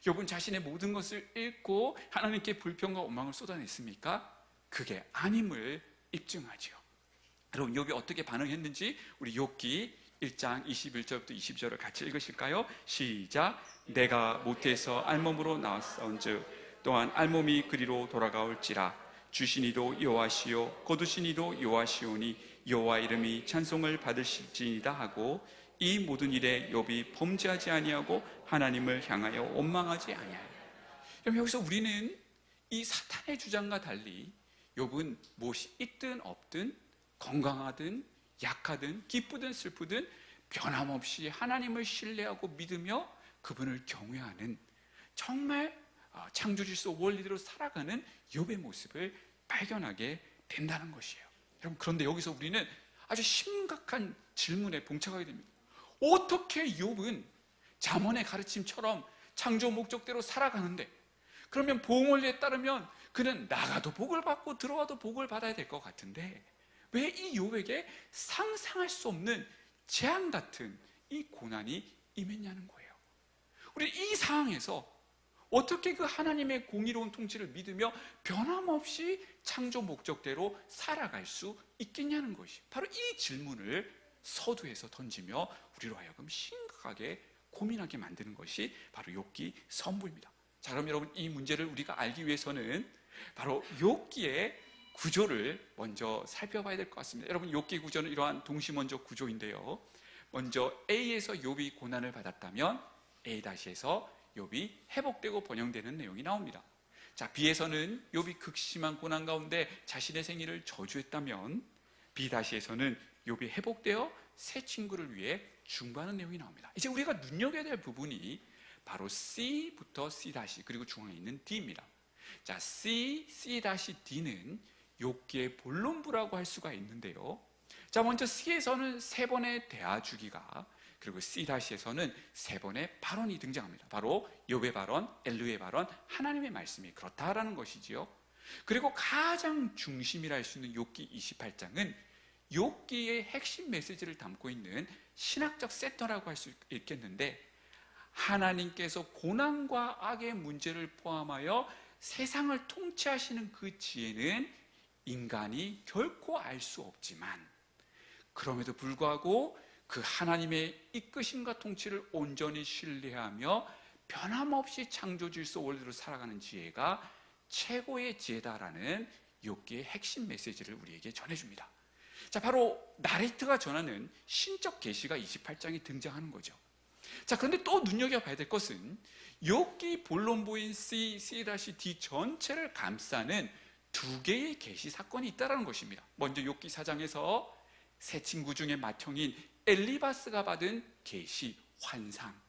욥은 자신의 모든 것을 잃고 하나님께 불평과 원망을 쏟아냈습니까? 그게 아님을 입증하지요. 여러분, 욥이 어떻게 반응했는지 우리 욥기 1장 21절부터 22절을 같이 읽으실까요? 시작. 내가 모태에서 알몸으로 나왔사온즉 또한 알몸이 그리로 돌아가올지라. 주신 이도 여호와시요 거두신 이도 여호와시오니 여호와 이름이 찬송을 받으실지니이다 하고, 이 모든 일에 욥이 범죄하지 아니하고 하나님을 향하여 원망하지 아니하여. 그럼 여기서 우리는 이 사탄의 주장과 달리 욥은 무엇이 있든 없든, 건강하든 약하든 기쁘든 슬프든 변함없이 하나님을 신뢰하고 믿으며 그분을 경외하는, 정말 창조질서 원리대로 살아가는 욥의 모습을 발견하게 된다는 것이에요. 여러분, 그런데 여기서 우리는 아주 심각한 질문에 봉착하게 됩니다. 어떻게 욥은 잠언의 가르침처럼 창조 목적대로 살아가는데, 그러면 보응원리에 따르면 그는 나가도 복을 받고 들어와도 복을 받아야 될 것 같은데 왜 이 욥에게 상상할 수 없는 재앙 같은 이 고난이 임했냐는 거예요. 우리 이 상황에서 어떻게 그 하나님의 공의로운 통치를 믿으며 변함없이 창조 목적대로 살아갈 수 있겠냐는 것이, 바로 이 질문을 서두에서 던지며 우리로 하여금 심각하게 고민하게 만드는 것이 바로 욥기 선부입니다. 자, 그럼 여러분, 이 문제를 우리가 알기 위해서는 바로 욥기의 구조를 먼저 살펴봐야 될 것 같습니다. 여러분, 욥기 구조는 이러한 동시먼저 구조인데요. 먼저 A에서 욥이 고난을 받았다면 A-에서 욥이 회복되고 번영되는 내용이 나옵니다. 자, B에서는 욥이 극심한 고난 가운데 자신의 생일을 저주했다면 B-에서는 욥이 회복되어 새 친구를 위해 중보하는 내용이 나옵니다. 이제 우리가 눈여겨야 될 부분이 바로 C부터 C- 그리고 중앙에 있는 D입니다. 자, C-D는 욥기의 본론부라고 할 수가 있는데요. 자, 먼저 C에서는 3번의 대화 주기가, 그리고 C-에서는 3번의 발언이 등장합니다. 바로 욥의 발언, 엘리후의 발언, 하나님의 말씀이 그렇다라는 것이지요. 그리고 가장 중심이라 할 수 있는 욥기 28장은 욥기의 핵심 메시지를 담고 있는 신학적 세터라고 할 수 있겠는데, 하나님께서 고난과 악의 문제를 포함하여 세상을 통치하시는 그 지혜는 인간이 결코 알 수 없지만, 그럼에도 불구하고 그 하나님의 이끄심과 통치를 온전히 신뢰하며 변함없이 창조질서 원리로 살아가는 지혜가 최고의 지혜다라는 욥기의 핵심 메시지를 우리에게 전해줍니다. 자, 바로 나레이트가 전하는 신적 계시가 28장에 등장하는 거죠. 자, 그런데 또 눈여겨봐야 될 것은 욥기 본론부인 C-D 전체를 감싸는 2개의 계시 사건이 있다는 것입니다. 먼저 욥기 4장에서 세 친구 중에 맏형인 엘리바스가 받은 계시, 환상,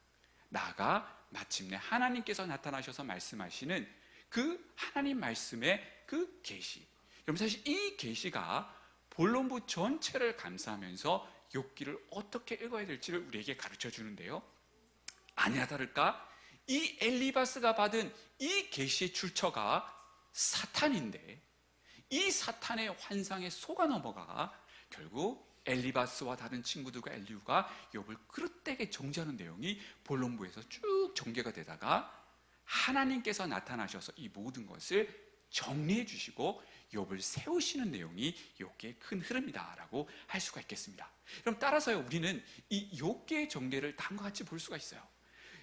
나아가 마침내 하나님께서 나타나셔서 말씀하시는 그 하나님 말씀의 그 계시. 여러분, 사실 이 계시가 본론부 전체를 감싸면서 욥기를 어떻게 읽어야 될지를 우리에게 가르쳐 주는데요. 아니나 다를까 이 엘리바스가 받은 이 계시의 출처가 사탄인데, 이 사탄의 환상에 속아 넘어가 결국 엘리바스와 다른 친구들과 엘리후가 욥을 그릇되게 정죄하는 내용이 본론부에서 쭉 전개가 되다가 하나님께서 나타나셔서 이 모든 것을 정리해 주시고 욥을 세우시는 내용이 욥기의 큰 흐름이다라고 할 수가 있겠습니다. 그럼 따라서요, 우리는 이 욥기의 전개를 다음과 같이 볼 수가 있어요.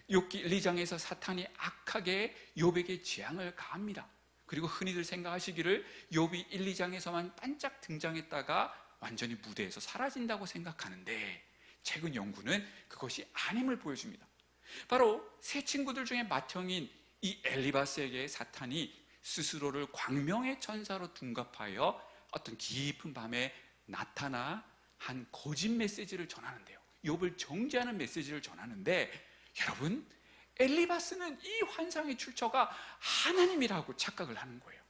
욥기 1, 2장에서 사탄이 악하게 욥에게 재앙을 가합니다. 그리고 흔히들 생각하시기를 욥이 1, 2장에서만 반짝 등장했다가 완전히 무대에서 사라진다고 생각하는데, 최근 연구는 그것이 아님을 보여줍니다. 바로 세 친구들 중에 맏형인 이 엘리바스에게 사탄이 스스로를 광명의 천사로 둔갑하여 어떤 깊은 밤에 나타나 한 거짓 메시지를 전하는데요, 욥을 정죄하는 메시지를 전하는데, 여러분, 엘리바스는 이 환상의 출처가 하나님이라고 착각을 하는 거예요.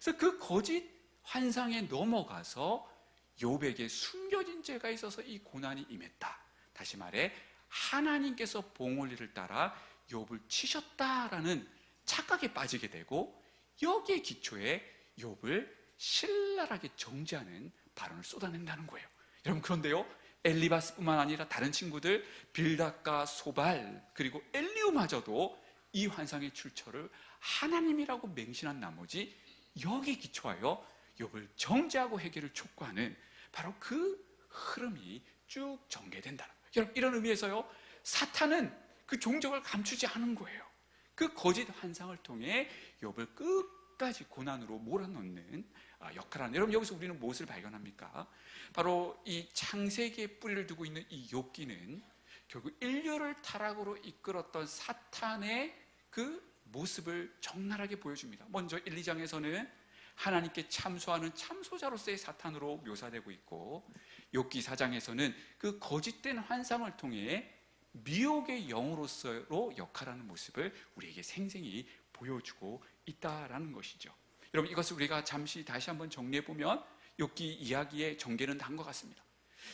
그래서 그 거짓 환상에 넘어가서 욥에게 숨겨진 죄가 있어서 이 고난이 임했다. 다시 말해 하나님께서 봉올리를 따라 욥을 치셨다라는 착각에 빠지게 되고, 여기에 기초에 욥을 신랄하게 정죄하는 발언을 쏟아낸다는 거예요. 여러분, 그런데요, 엘리바스뿐만 아니라 다른 친구들 빌닷과 소발 그리고 엘리우마저도 이 환상의 출처를 하나님이라고 맹신한 나머지 여기에 기초하여 욥을 정죄하고 회개를 촉구하는 바로 그 흐름이 쭉 전개된다는 거예요. 여러분, 이런 의미에서요, 사탄은 그 종적을 감추지 않은 거예요. 그 거짓 환상을 통해 욥을 끝까지 고난으로 몰아넣는 역할을 하는, 여러분, 여기서 우리는 무엇을 발견합니까? 바로 이 창세기에 뿌리를 두고 있는 이 욥기는 결국 인류를 타락으로 이끌었던 사탄의 그 모습을 적나라하게 보여줍니다. 먼저 1, 2장에서는 하나님께 참소하는 참소자로서의 사탄으로 묘사되고 있고, 욥기 4장에서는 그 거짓된 환상을 통해 미혹의 영으로서로 역할하는 모습을 우리에게 생생히 보여주고 있다라는 것이죠. 여러분, 이것을 우리가 잠시 다시 한번 정리해보면 욥기 이야기의 전개는 단 것 같습니다.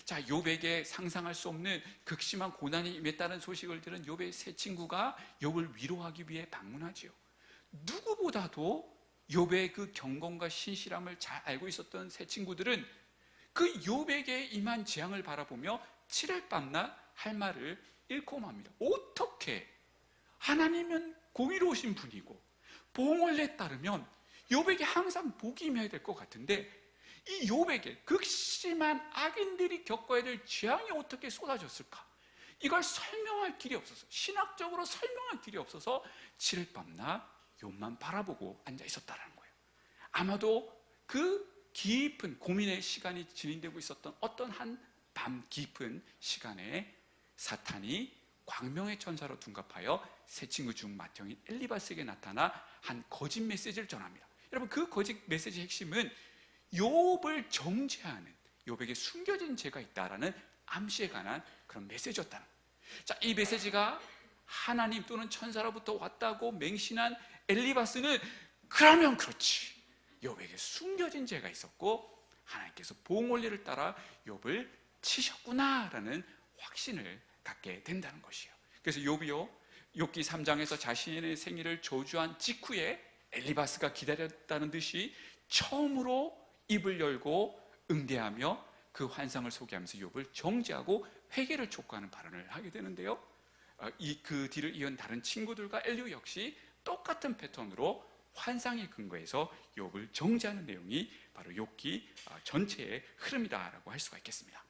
자, 욥에게 상상할 수 없는 극심한 고난이 임했다는 소식을 들은 욥의 세 친구가 욥을 위로하기 위해 방문하지요. 누구보다도 욥의 그 경건과 신실함을 잘 알고 있었던 세 친구들은 그 욥에게 임한 재앙을 바라보며 7일 밤낮 할 말을 잃고 맙니다. 어떻게 하나님은 공의로우신 분이고 봉헌에 따르면 욥에게 항상 복이 임해야 될 것 같은데, 이 욥에게 극심한 악인들이 겪어야 될 재앙이 어떻게 쏟아졌을까? 이걸 설명할 길이 없어서, 신학적으로 설명할 길이 없어서 7일 밤낮 욥만 바라보고 앉아 있었다는 거예요. 아마도 그 깊은 고민의 시간이 진행되고 있었던 어떤 한 밤 깊은 시간에 사탄이 광명의 천사로 둔갑하여 세 친구 중 맏형인 엘리바스에게 나타나 한 거짓 메시지를 전합니다. 여러분, 그 거짓 메시지의 핵심은 욥을 정죄하는, 욥에게 숨겨진 죄가 있다라는 암시에 관한 그런 메시지였다는 거예요. 자, 이 메시지가 하나님 또는 천사로부터 왔다고 맹신한 엘리바스는 그러면 그렇지, 욥에게 숨겨진 죄가 있었고 하나님께서 봉원리를 따라 욥을 치셨구나라는 확신을 갖게 된다는 것이에요. 그래서 욥이요, 욥기 3장에서 자신의 생일을 저주한 직후에 엘리바스가 기다렸다는 듯이 처음으로 입을 열고 응대하며 그 환상을 소개하면서 욥을 정죄하고 회개를 촉구하는 발언을 하게 되는데요, 그 뒤를 이은 다른 친구들과 엘리후 역시 똑같은 패턴으로 환상의 근거에서 욥을 정죄하는 내용이 바로 욥기 전체의 흐름이다라고 할 수가 있겠습니다.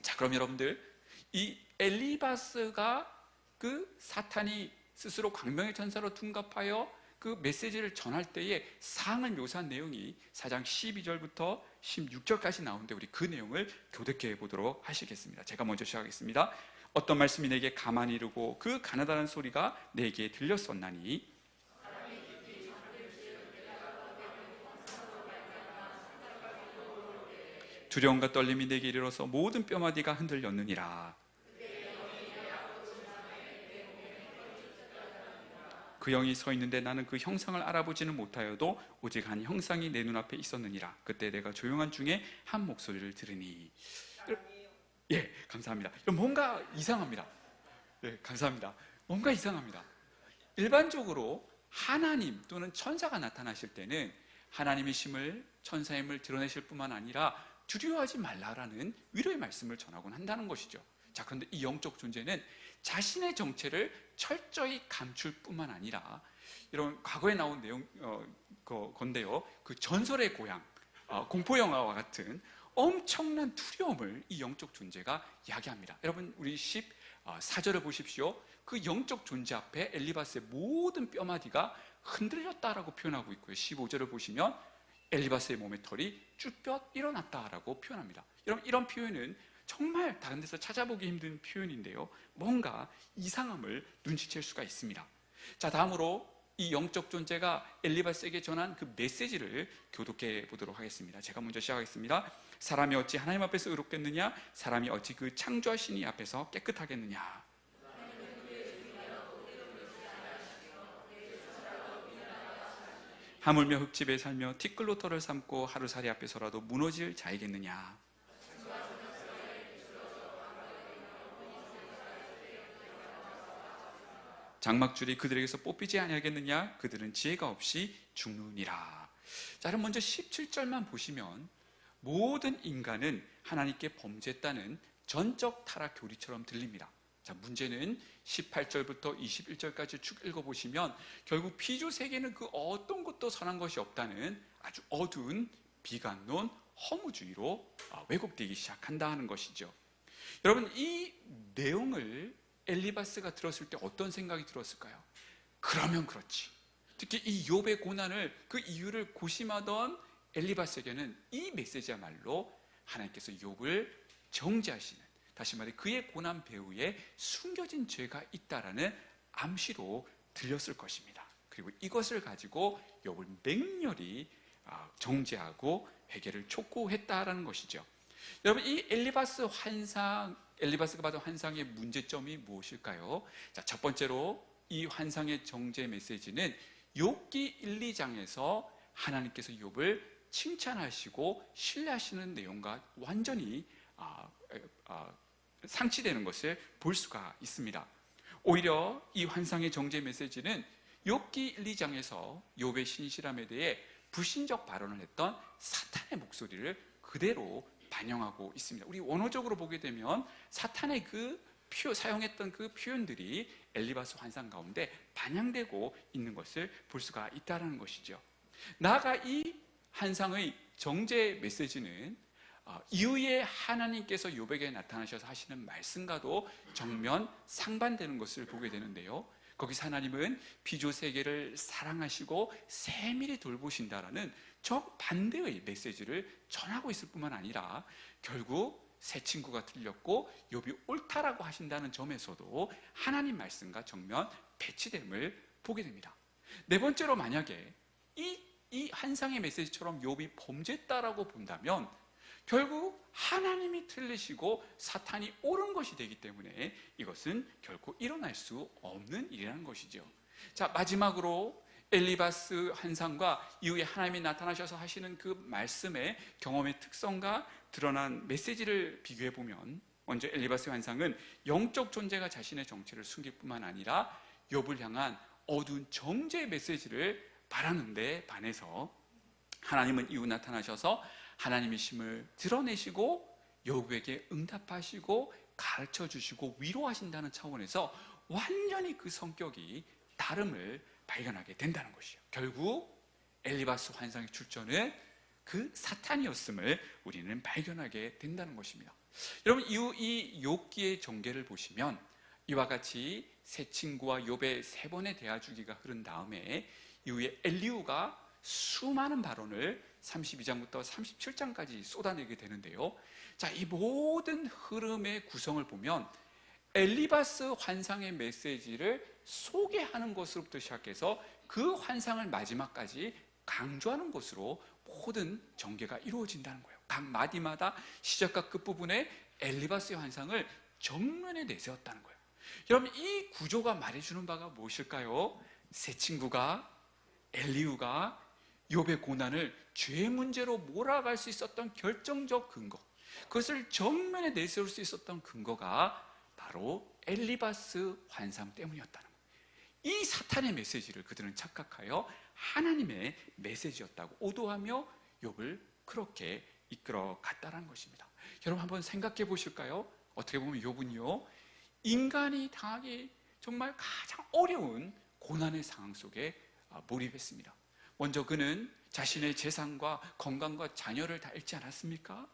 자, 그럼 여러분들, 이 엘리바스가 그 사탄이 스스로 광명의 천사로 둔갑하여 그 메시지를 전할 때의 상을 묘사한 내용이 4장 12절부터 16절까지 나오는데, 우리 그 내용을 교독해 보도록 하시겠습니다. 제가 먼저 시작하겠습니다. 어떤 말씀이 내게 가만히 이르고 그 가나다란 소리가 내게 들렸었나니, 두려움과 떨림이 내게 이르러서 모든 뼈마디가 흔들렸느니라. 그 영이 서 있는데 나는 그 형상을 알아보지는 못하여도 오직 한 형상이 내 눈앞에 있었느니라. 그때 내가 조용한 중에 한 목소리를 들으니. 예, 감사합니다. 뭔가 이상합니다. 예, 감사합니다. 뭔가 이상합니다. 일반적으로 하나님 또는 천사가 나타나실 때는 하나님의 힘을, 천사의 힘을 드러내실 뿐만 아니라 두려워하지 말라라는 위로의 말씀을 전하곤 한다는 것이죠. 자, 그런데 이 영적 존재는 자신의 정체를 철저히 감출 뿐만 아니라, 이런 과거에 나온 내용 건데요, 그 전설의 고향, 공포 영화와 같은 엄청난 두려움을 이 영적 존재가 야기합니다. 여러분, 우리 14절을 보십시오. 그 영적 존재 앞에 엘리바스의 모든 뼈마디가 흔들렸다라고 표현하고 있고요. 15절을 보시면 엘리바스의 몸의 털이 쭈뼛 일어났다라고 표현합니다. 여러분, 이런 표현은 정말 다른 데서 찾아보기 힘든 표현인데요, 뭔가 이상함을 눈치챌 수가 있습니다. 자, 다음으로 이 영적 존재가 엘리바스에게 전한 그 메시지를 교독해 보도록 하겠습니다. 제가 먼저 시작하겠습니다. 사람이 어찌 하나님 앞에서 의롭겠느냐? 사람이 어찌 그 창조하신 이 앞에서 깨끗하겠느냐? 하물며 흙집에 살며 티끌로 털을 삼고 하루살이 앞에서라도 무너질 자이겠느냐? 장막줄이 그들에게서 뽑히지 아니하겠느냐? 그들은 지혜가 없이 죽느니라. 자, 그럼 먼저 17절만 보시면 모든 인간은 하나님께 범죄했다는 전적 타락 교리처럼 들립니다. 자, 문제는 18절부터 21절까지 쭉 읽어보시면 결국 피조 세계는 그 어떤 것도 선한 것이 없다는 아주 어두운 비관론, 허무주의로 왜곡되기 시작한다는 것이죠. 여러분, 이 내용을 엘리바스가 들었을 때 어떤 생각이 들었을까요? 그러면 그렇지. 특히 이 욥의 고난을, 그 이유를 고심하던 엘리바스에게는 이 메시지야말로 하나님께서 욥을 정죄하시는, 다시 말해 그의 고난 배후에 숨겨진 죄가 있다라는 암시로 들렸을 것입니다. 그리고 이것을 가지고 욥을 맹렬히 정죄하고 회개를 촉구했다라는 것이죠. 여러분, 이 엘리바스가 받은 환상의 문제점이 무엇일까요? 자, 첫 번째로 이 환상의 정죄 메시지는 욥기 1, 2장에서 하나님께서 욥을 칭찬하시고 신뢰하시는 내용과 완전히 상치되는 것을 볼 수가 있습니다. 오히려 이 환상의 정죄 메시지는 욥기 1, 2장에서 욥의 신실함에 대해 불신적 발언을 했던 사탄의 목소리를 그대로 반영하고 있습니다. 우리 원어적으로 보게 되면 사탄의 사용했던 그 표현들이 엘리바스 환상 가운데 반영되고 있는 것을 볼 수가 있다는 것이죠. 나아가 이 환상의 정죄 메시지는 이후에 하나님께서 욥에게 나타나셔서 하시는 말씀과도 정면 상반되는 것을 보게 되는데요, 거기서 하나님은 피조 세계를 사랑하시고 세밀히 돌보신다라는 정반대의 메시지를 전하고 있을 뿐만 아니라 결국 새 친구가 틀렸고 욥이 옳다라고 하신다는 점에서도 하나님 말씀과 정면 배치됨을 보게 됩니다. 네 번째로, 만약에 이 환상의 메시지처럼 욥이 범죄했다라고 본다면 결국 하나님이 틀리시고 사탄이 옳은 것이 되기 때문에 이것은 결코 일어날 수 없는 일이라는 것이죠. 자, 마지막으로 엘리바스 환상과 이후에 하나님이 나타나셔서 하시는 그 말씀의 경험의 특성과 드러난 메시지를 비교해 보면, 먼저 엘리바스 환상은 영적 존재가 자신의 정체를 숨길 뿐만 아니라 욥을 향한 어두운 정죄 메시지를 바라는데 반해서 하나님은 이후 나타나셔서 하나님의 심을 드러내시고 욥에게 응답하시고 가르쳐 주시고 위로하신다는 차원에서 완전히 그 성격이 다름을 발견하게 된다는 것이에요. 결국 엘리바스 환상의 출처는 그 사탄이었음을 우리는 발견하게 된다는 것입니다. 여러분, 이후 이 욥기의 전개를 보시면 이와 같이 새 친구와 욥의 세 번의 대화 주기가 흐른 다음에 이후에 엘리후가 수많은 발언을 32장부터 37장까지 쏟아내게 되는데요, 자, 이 모든 흐름의 구성을 보면 엘리바스 환상의 메시지를 소개하는 것으로부터 시작해서 그 환상을 마지막까지 강조하는 것으로 모든 전개가 이루어진다는 거예요. 각 마디마다 시작과 끝부분에 엘리바스의 환상을 정면에 내세웠다는 거예요. 여러분, 이 구조가 말해주는 바가 무엇일까요? 새 친구가, 엘리후가 욥의 고난을 죄의 문제로 몰아갈 수 있었던 결정적 근거, 그것을 정면에 내세울 수 있었던 근거가 바로 엘리바스 환상 때문이었다는 거예요. 이 사탄의 메시지를 그들은 착각하여 하나님의 메시지였다고 오도하며 욥을 그렇게 이끌어 갔다는 것입니다. 여러분, 한번 생각해 보실까요? 어떻게 보면 욥은요, 인간이 당하기 정말 가장 어려운 고난의 상황 속에 몰입했습니다. 먼저 그는 자신의 재산과 건강과 자녀를 다 잃지 않았습니까?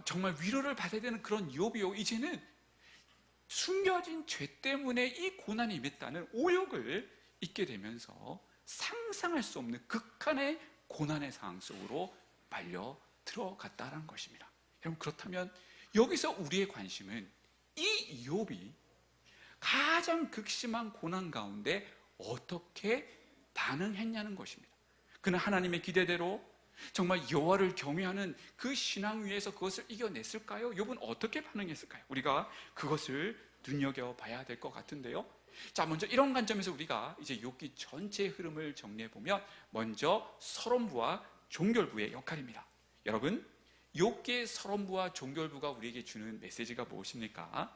정말 위로를 받아야 되는 그런 욥이요, 이제는 숨겨진 죄 때문에 이 고난이 임했다는 오욕을 잊게 되면서 상상할 수 없는 극한의 고난의 상황 속으로 빨려 들어갔다는 것입니다. 여러분, 그렇다면 여기서 우리의 관심은 이 욥이 가장 극심한 고난 가운데 어떻게 반응했냐는 것입니다. 그는 하나님의 기대대로 정말 여호와를 경외하는 그 신앙 위에서 그것을 이겨냈을까요? 욥은 어떻게 반응했을까요? 우리가 그것을 눈여겨봐야 될 것 같은데요. 자, 먼저 이런 관점에서 우리가 이제 욥기 전체의 흐름을 정리해 보면, 먼저 서론부와 종결부의 역할입니다. 여러분, 욥기의 서론부와 종결부가 우리에게 주는 메시지가 무엇입니까?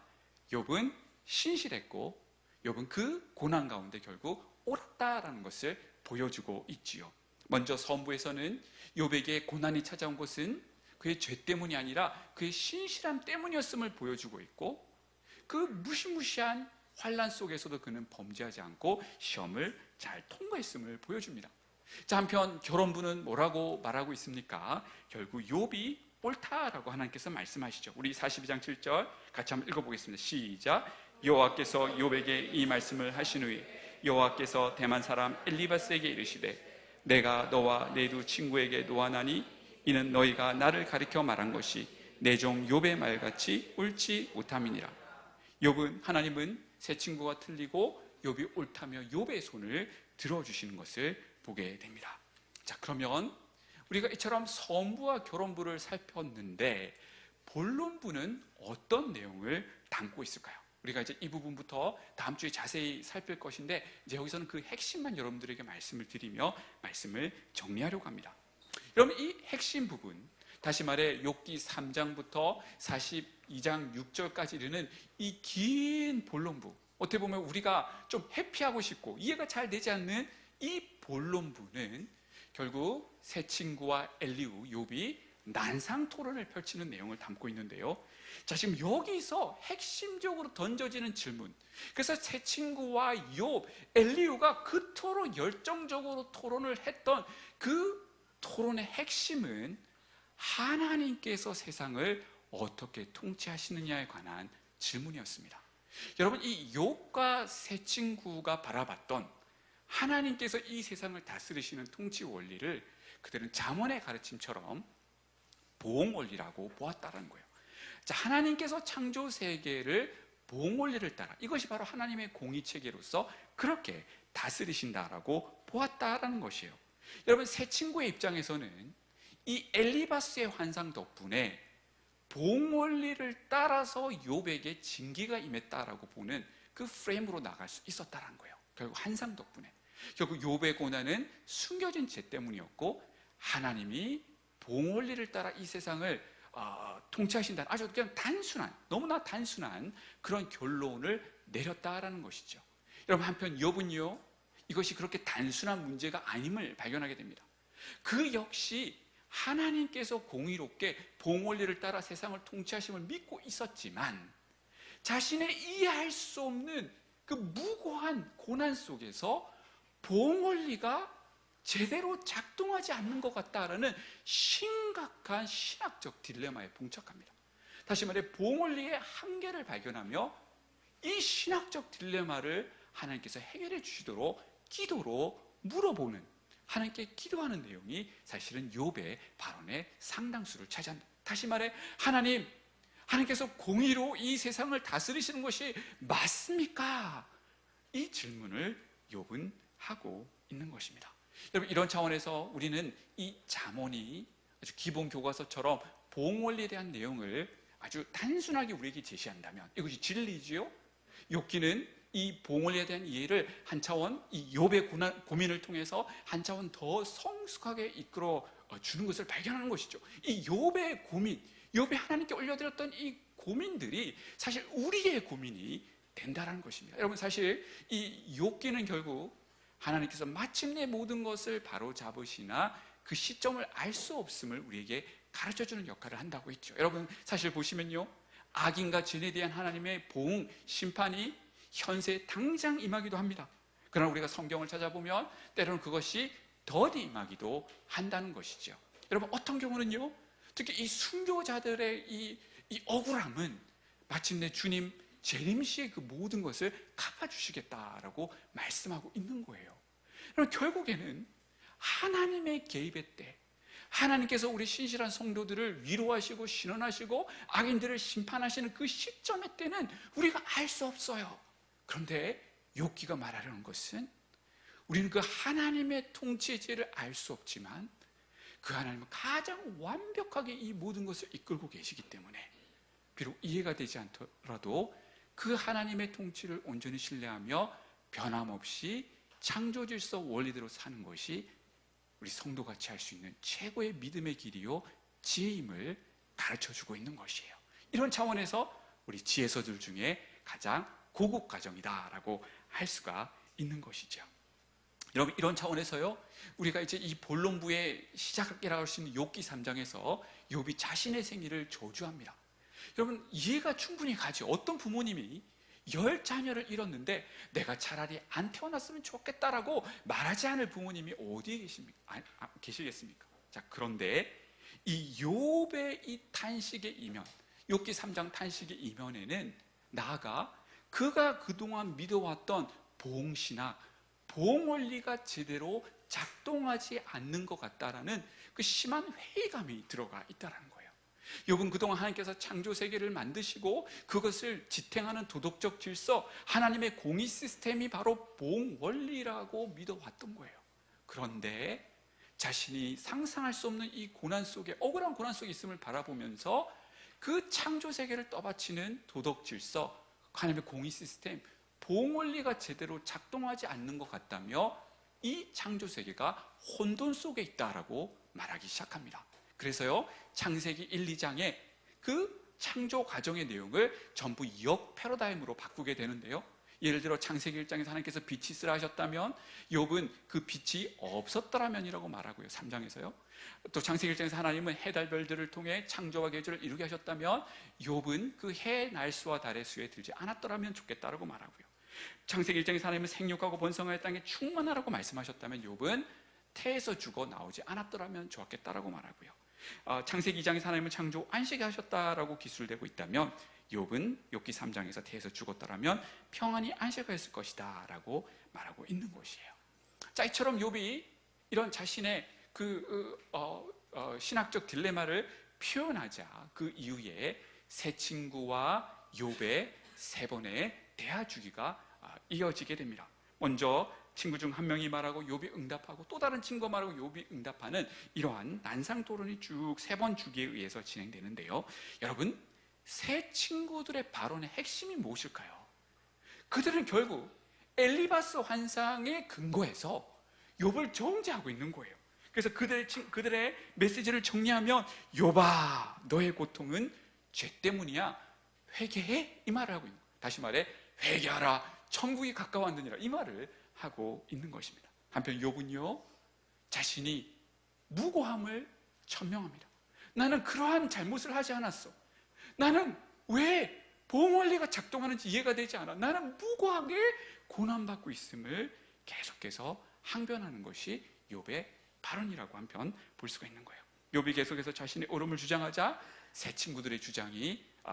욥은 신실했고 욥은 그 고난 가운데 결국 옳았다라는 것을 보여주고 있지요. 먼저 서론부에서는 욥에게 고난이 찾아온 것은 그의 죄 때문이 아니라 그의 신실함 때문이었음을 보여주고 있고, 그 무시무시한 환난 속에서도 그는 범죄하지 않고 시험을 잘 통과했음을 보여줍니다. 자, 한편 결론부는 뭐라고 말하고 있습니까? 결국 욥이 옳다라고 하나님께서 말씀하시죠. 우리 42장 7절 같이 한번 읽어보겠습니다. 시작. 여호와께서 욥에게 이 말씀을 하신 후에 여호와께서 대만 사람 엘리바스에게 이르시되 내가 너와 내 두 친구에게 노하나니 이는 너희가 나를 가리켜 말한 것이 내 종 욥의 말같이 옳지 못함이니라. 욥은, 하나님은 세 친구가 틀리고 욥이 옳다며 욥의 손을 들어주시는 것을 보게 됩니다. 자, 그러면 우리가 이처럼 서론부와 결론부를 살폈는데 본론부는 어떤 내용을 담고 있을까요? 우리가 이제 이 부분부터 다음 주에 자세히 살필 것인데, 이제 여기서는 그 핵심만 여러분들에게 말씀을 드리며 말씀을 정리하려고 합니다. 여러분, 이 핵심 부분, 다시 말해 욥기 3장부터 42장 6절까지 이르는 이 긴 본론부, 어떻게 보면 우리가 좀 회피하고 싶고 이해가 잘 되지 않는 이 본론부는 결국 세 친구와 엘리후, 욥이 난상 토론을 펼치는 내용을 담고 있는데요. 자, 지금 여기서 핵심적으로 던져지는 질문, 그래서 세 친구와 욥, 엘리후가 그토록 열정적으로 토론을 했던 그 토론의 핵심은 하나님께서 세상을 어떻게 통치하시느냐에 관한 질문이었습니다. 여러분, 이 욥과 세 친구가 바라봤던 하나님께서 이 세상을 다스리시는 통치 원리를 그들은 잠언의 가르침처럼 보응 원리라고 보았다는 거예요. 자, 하나님께서 창조 세계를 보응 원리를 따라, 이것이 바로 하나님의 공의 체계로서 그렇게 다스리신다라고 보았다라는 것이에요. 여러분, 세 친구의 입장에서는 이 엘리바스의 환상 덕분에 보응 원리를 따라서 욥에게 징계가 임했다라고 보는 그 프레임으로 나갈 수 있었다는 거예요. 결국 환상 덕분에. 결국 욥의 고난은 숨겨진 죄 때문이었고, 하나님이 보응 원리를 따라 이 세상을 통치하신다는 아주 그냥 단순한, 너무나 단순한 그런 결론을 내렸다라는 것이죠. 여러분, 한편 욥은요, 이것이 그렇게 단순한 문제가 아님을 발견하게 됩니다. 그 역시 하나님께서 공의롭게 보응 원리를 따라 세상을 통치하심을 믿고 있었지만, 자신의 이해할 수 없는 그 무고한 고난 속에서 보응 원리가 제대로 작동하지 않는 것 같다라는 심각한 신학적 딜레마에 봉착합니다. 다시 말해 보응 원리의 한계를 발견하며 이 신학적 딜레마를 하나님께서 해결해 주시도록 기도로 물어보는, 하나님께 기도하는 내용이 사실은 욥의 발언의 상당수를 차지합니다. 다시 말해 하나님께서 공의로 이 세상을 다스리시는 것이 맞습니까? 이 질문을 욥은 하고 있는 것입니다. 여러분, 이런 차원에서 우리는 이 잠언이 아주 기본 교과서처럼 보응 원리에 대한 내용을 아주 단순하게 우리에게 제시한다면 이것이 진리지요. 욥기는 이 보응 원리에 대한 이해를 한 차원, 이 욥의 고민을 통해서 한 차원 더 성숙하게 이끌어 주는 것을 발견하는 것이죠. 이 욥의 고민, 욥이 하나님께 올려드렸던 이 고민들이 사실 우리의 고민이 된다는 것입니다. 여러분, 사실 이 욥기는 결국 하나님께서 마침내 모든 것을 바로 잡으시나 그 시점을 알 수 없음을 우리에게 가르쳐주는 역할을 한다고 했죠. 여러분, 사실 보시면요, 악인과 죄에 대한 하나님의 보응, 심판이 현세 당장 임하기도 합니다. 그러나 우리가 성경을 찾아보면 때로는 그것이 더디 임하기도 한다는 것이죠. 여러분, 어떤 경우는요, 특히 이 순교자들의 이 억울함은 마침내 주님 재림시의 그 모든 것을 갚아주시겠다라고 말씀하고 있는 거예요. 그럼 결국에는 하나님의 개입의 때, 하나님께서 우리 신실한 성도들을 위로하시고 신원하시고 악인들을 심판하시는 그 시점의 때는 우리가 알 수 없어요. 그런데 욥기가 말하려는 것은 우리는 그 하나님의 통치제를 알 수 없지만 그 하나님은 가장 완벽하게 이 모든 것을 이끌고 계시기 때문에 비록 이해가 되지 않더라도 그 하나님의 통치를 온전히 신뢰하며 변함없이 창조질서 원리대로 사는 것이 우리 성도같이 할 수 있는 최고의 믿음의 길이요 지혜임을 가르쳐주고 있는 것이에요. 이런 차원에서 우리 지혜서들 중에 가장 고급 과정이다라고 할 수가 있는 것이죠. 여러분, 이런 차원에서요, 우리가 이제 이 본론부의 시작이라고 할 수 있는 욥기 3장에서 욥이 자신의 생일을 저주합니다. 여러분, 이해가 충분히 가죠. 어떤 부모님이 10자녀를 잃었는데 내가 차라리 안 태어났으면 좋겠다라고 말하지 않을 부모님이 어디에 계시겠습니까? 자, 그런데 이 욥의 이 탄식의 이면, 욥기 3장 탄식의 이면에는 나아가 그가 그동안 믿어왔던 보응신학, 보응원리가 제대로 작동하지 않는 것 같다라는 그 심한 회의감이 들어가 있다는 거예요. 욥은 그동안 하나님께서 창조세계를 만드시고 그것을 지탱하는 도덕적 질서, 하나님의 공의 시스템이 바로 보응원리라고 믿어왔던 거예요. 그런데 자신이 상상할 수 없는 이 고난 속에, 억울한 고난 속에 있음을 바라보면서 그 창조세계를 떠받치는 도덕 질서, 하나님의 공의 시스템, 보응원리가 제대로 작동하지 않는 것 같다며 이 창조세계가 혼돈 속에 있다라고 말하기 시작합니다. 그래서요, 창세기 1, 2장에 그 창조 과정의 내용을 전부 역 패러다임으로 바꾸게 되는데요, 예를 들어 창세기 1장에서 하나님께서 빛이 있으라 하셨다면 욥은 그 빛이 없었더라면이라고 말하고요, 3장에서요. 또 창세기 1장에서 하나님은 해, 달, 별들을 통해 창조와 계절을 이루게 하셨다면 욥은 그 해, 날수와 달의 수에 들지 않았더라면 좋겠다라고 말하고요. 창세기 1장에서 하나님은 생육하고 번성하여 땅에 충만하라고 말씀하셨다면 욥은 태에서 죽어 나오지 않았더라면 좋았겠다라고 말하고요. 창세기 2장에서 하나님은 창조 안식에 하셨다라고 기술되고 있다면 욥은 욥기 3장에서 태에서 죽었더라면 평안히 안식하였을 것이다 라고 말하고 있는 것이에요. 자, 이처럼 욥이 이런 자신의 신학적 딜레마를 표현하자 그 이후에 세 친구와 욥의 세 번의 대화 주기가 이어지게 됩니다. 먼저 친구 중 한 명이 말하고 욥이 응답하고 또 다른 친구가 말하고 욥이 응답하는 이러한 난상 토론이 쭉 세 번 주기에 의해서 진행되는데요, 여러분, 세 친구들의 발언의 핵심이 무엇일까요? 그들은 결국 엘리바스 환상에 근거해서 욥을 정죄하고 있는 거예요. 그래서 그들의 메시지를 정리하면, 욥아, 너의 고통은 죄 때문이야, 회개해, 이 말을 하고 있는 거예요. 다시 말해, 회개하라, 천국이 가까웠느니라, 이 말을 하고 있는 것입니다. 한편 욥은요, 자신이 무고함을 천명합니다. 나는 그러한 잘못을 하지 않았어. 나는 왜 보응원리가 작동하는지 이해가 되지 않아. 나는 무고하게 고난받고 있음을 계속해서 항변하는 것이 욥의 발언이라고 한편 볼 수가 있는 거예요. 욥이 계속해서 자신의 옳음을 주장하자 세 친구들의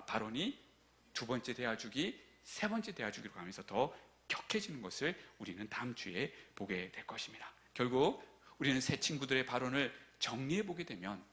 발언이 두 번째 대화주기, 세 번째 대화주기로 가면서 더 격해지는 것을 우리는 다음 주에 보게 될 것입니다. 결국 우리는 세 친구들의 발언을 정리해 보게 되면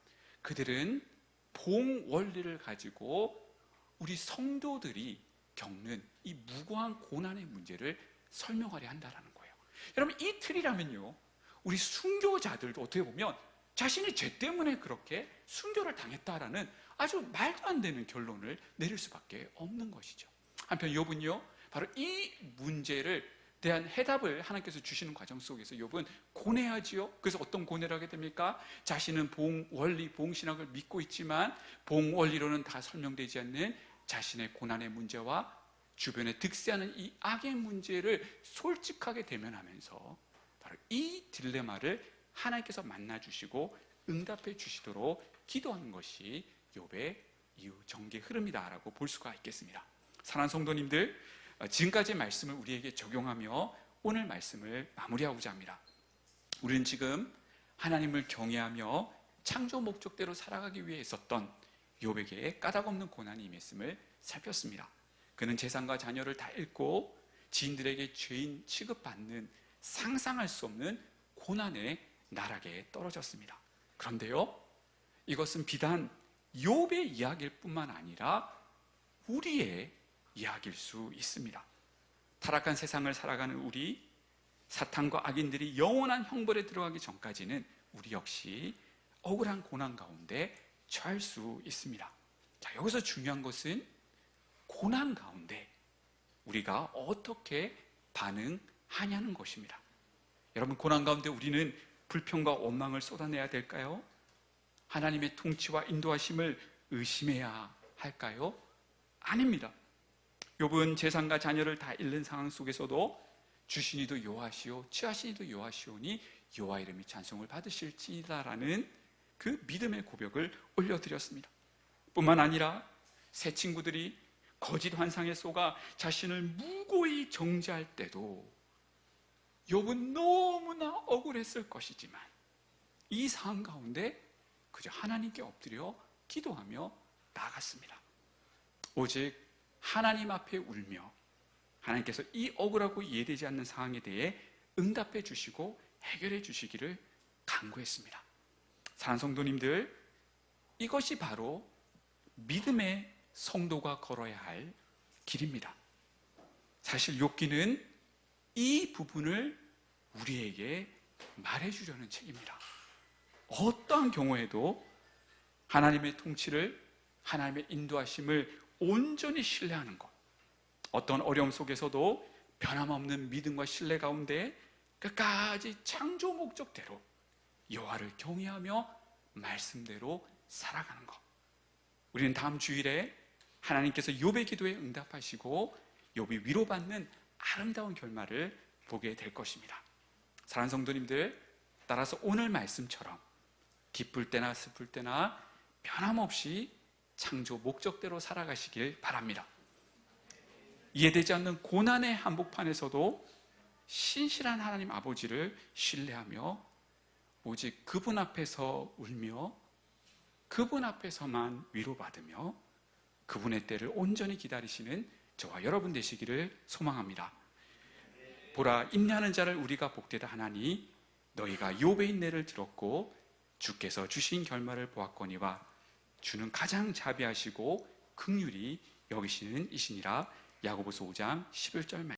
그들은 보응원리를 가지고 우리 성도들이 겪는 이 무고한 고난의 문제를 설명하려 한다는 거예요. 여러분, 이 틀이라면요, 우리 순교자들도 어떻게 보면 자신이 죄 때문에 그렇게 순교를 당했다라는 아주 말도 안 되는 결론을 내릴 수밖에 없는 것이죠. 한편 욥은요, 바로 이 문제를 대한 해답을 하나님께서 주시는 과정 속에서 욥은 고뇌하지요. 그래서 어떤 고뇌를 하게 됩니까? 자신은 보응원리, 보응신학을 믿고 있지만 보응원리로는 다 설명되지 않는 자신의 고난의 문제와 주변에 득세하는 이 악의 문제를 솔직하게 대면하면서 바로 이 딜레마를 하나님께서 만나주시고 응답해 주시도록 기도하는 것이 욥의 이후 전개 흐름이다라고 볼 수가 있겠습니다. 사랑하는 성도님들, 지금까지의 말씀을 우리에게 적용하며 오늘 말씀을 마무리하고자 합니다. 우리는 지금 하나님을 경외하며 창조 목적대로 살아가기 위해 있었던 욥에게 까닭없는 고난이 임했음을 살폈습니다. 그는 재산과 자녀를 다 잃고 지인들에게 죄인 취급받는 상상할 수 없는 고난의 나락에 떨어졌습니다. 그런데요, 이것은 비단 욥의 이야기일 뿐만 아니라 우리의 이야기일 수 있습니다. 타락한 세상을 살아가는 우리, 사탄과 악인들이 영원한 형벌에 들어가기 전까지는 우리 역시 억울한 고난 가운데 처할 수 있습니다. 자, 여기서 중요한 것은 고난 가운데 우리가 어떻게 반응하냐는 것입니다. 여러분, 고난 가운데 우리는 불평과 원망을 쏟아내야 될까요? 하나님의 통치와 인도하심을 의심해야 할까요? 아닙니다. 욥은 재산과 자녀를 다 잃는 상황 속에서도 주시니도 여호와시오, 취하시니도 여호와시오니 여호와 이름이 찬송을 받으실지니다라는 그 믿음의 고백을 올려드렸습니다. 뿐만 아니라 새 친구들이 거짓 환상에 속아 자신을 무고히 정죄할 때도 욥은 너무나 억울했을 것이지만 이 상황 가운데 그저 하나님께 엎드려 기도하며 나아갔습니다. 오직 하나님 앞에 울며 하나님께서 이 억울하고 이해되지 않는 상황에 대해 응답해 주시고 해결해 주시기를 간구했습니다. 사랑하는 성도님들, 이것이 바로 믿음의 성도가 걸어야 할 길입니다. 사실 욥기는 이 부분을 우리에게 말해주려는 책입니다. 어떠한 경우에도 하나님의 통치를, 하나님의 인도하심을 온전히 신뢰하는 것, 어떤 어려움 속에서도 변함없는 믿음과 신뢰 가운데 끝까지 창조 목적대로 여호와를 경외하며 말씀대로 살아가는 것. 우리는 다음 주일에 하나님께서 욥의 기도에 응답하시고 욥이 위로받는 아름다운 결말을 보게 될 것입니다. 사랑하는 성도님들, 따라서 오늘 말씀처럼 기쁠 때나 슬플 때나 변함없이 창조 목적대로 살아가시길 바랍니다. 이해되지 않는 고난의 한복판에서도 신실한 하나님 아버지를 신뢰하며 오직 그분 앞에서 울며 그분 앞에서만 위로받으며 그분의 때를 온전히 기다리시는 저와 여러분 되시기를 소망합니다. 보라, 인내하는 자를 우리가 복되다 하나니 너희가 욥의 인내를 들었고 주께서 주신 결말을 보았거니와 주는 가장 자비하시고 긍휼히 여기시는 이시니라. 야고보서 5장 11절 말씀.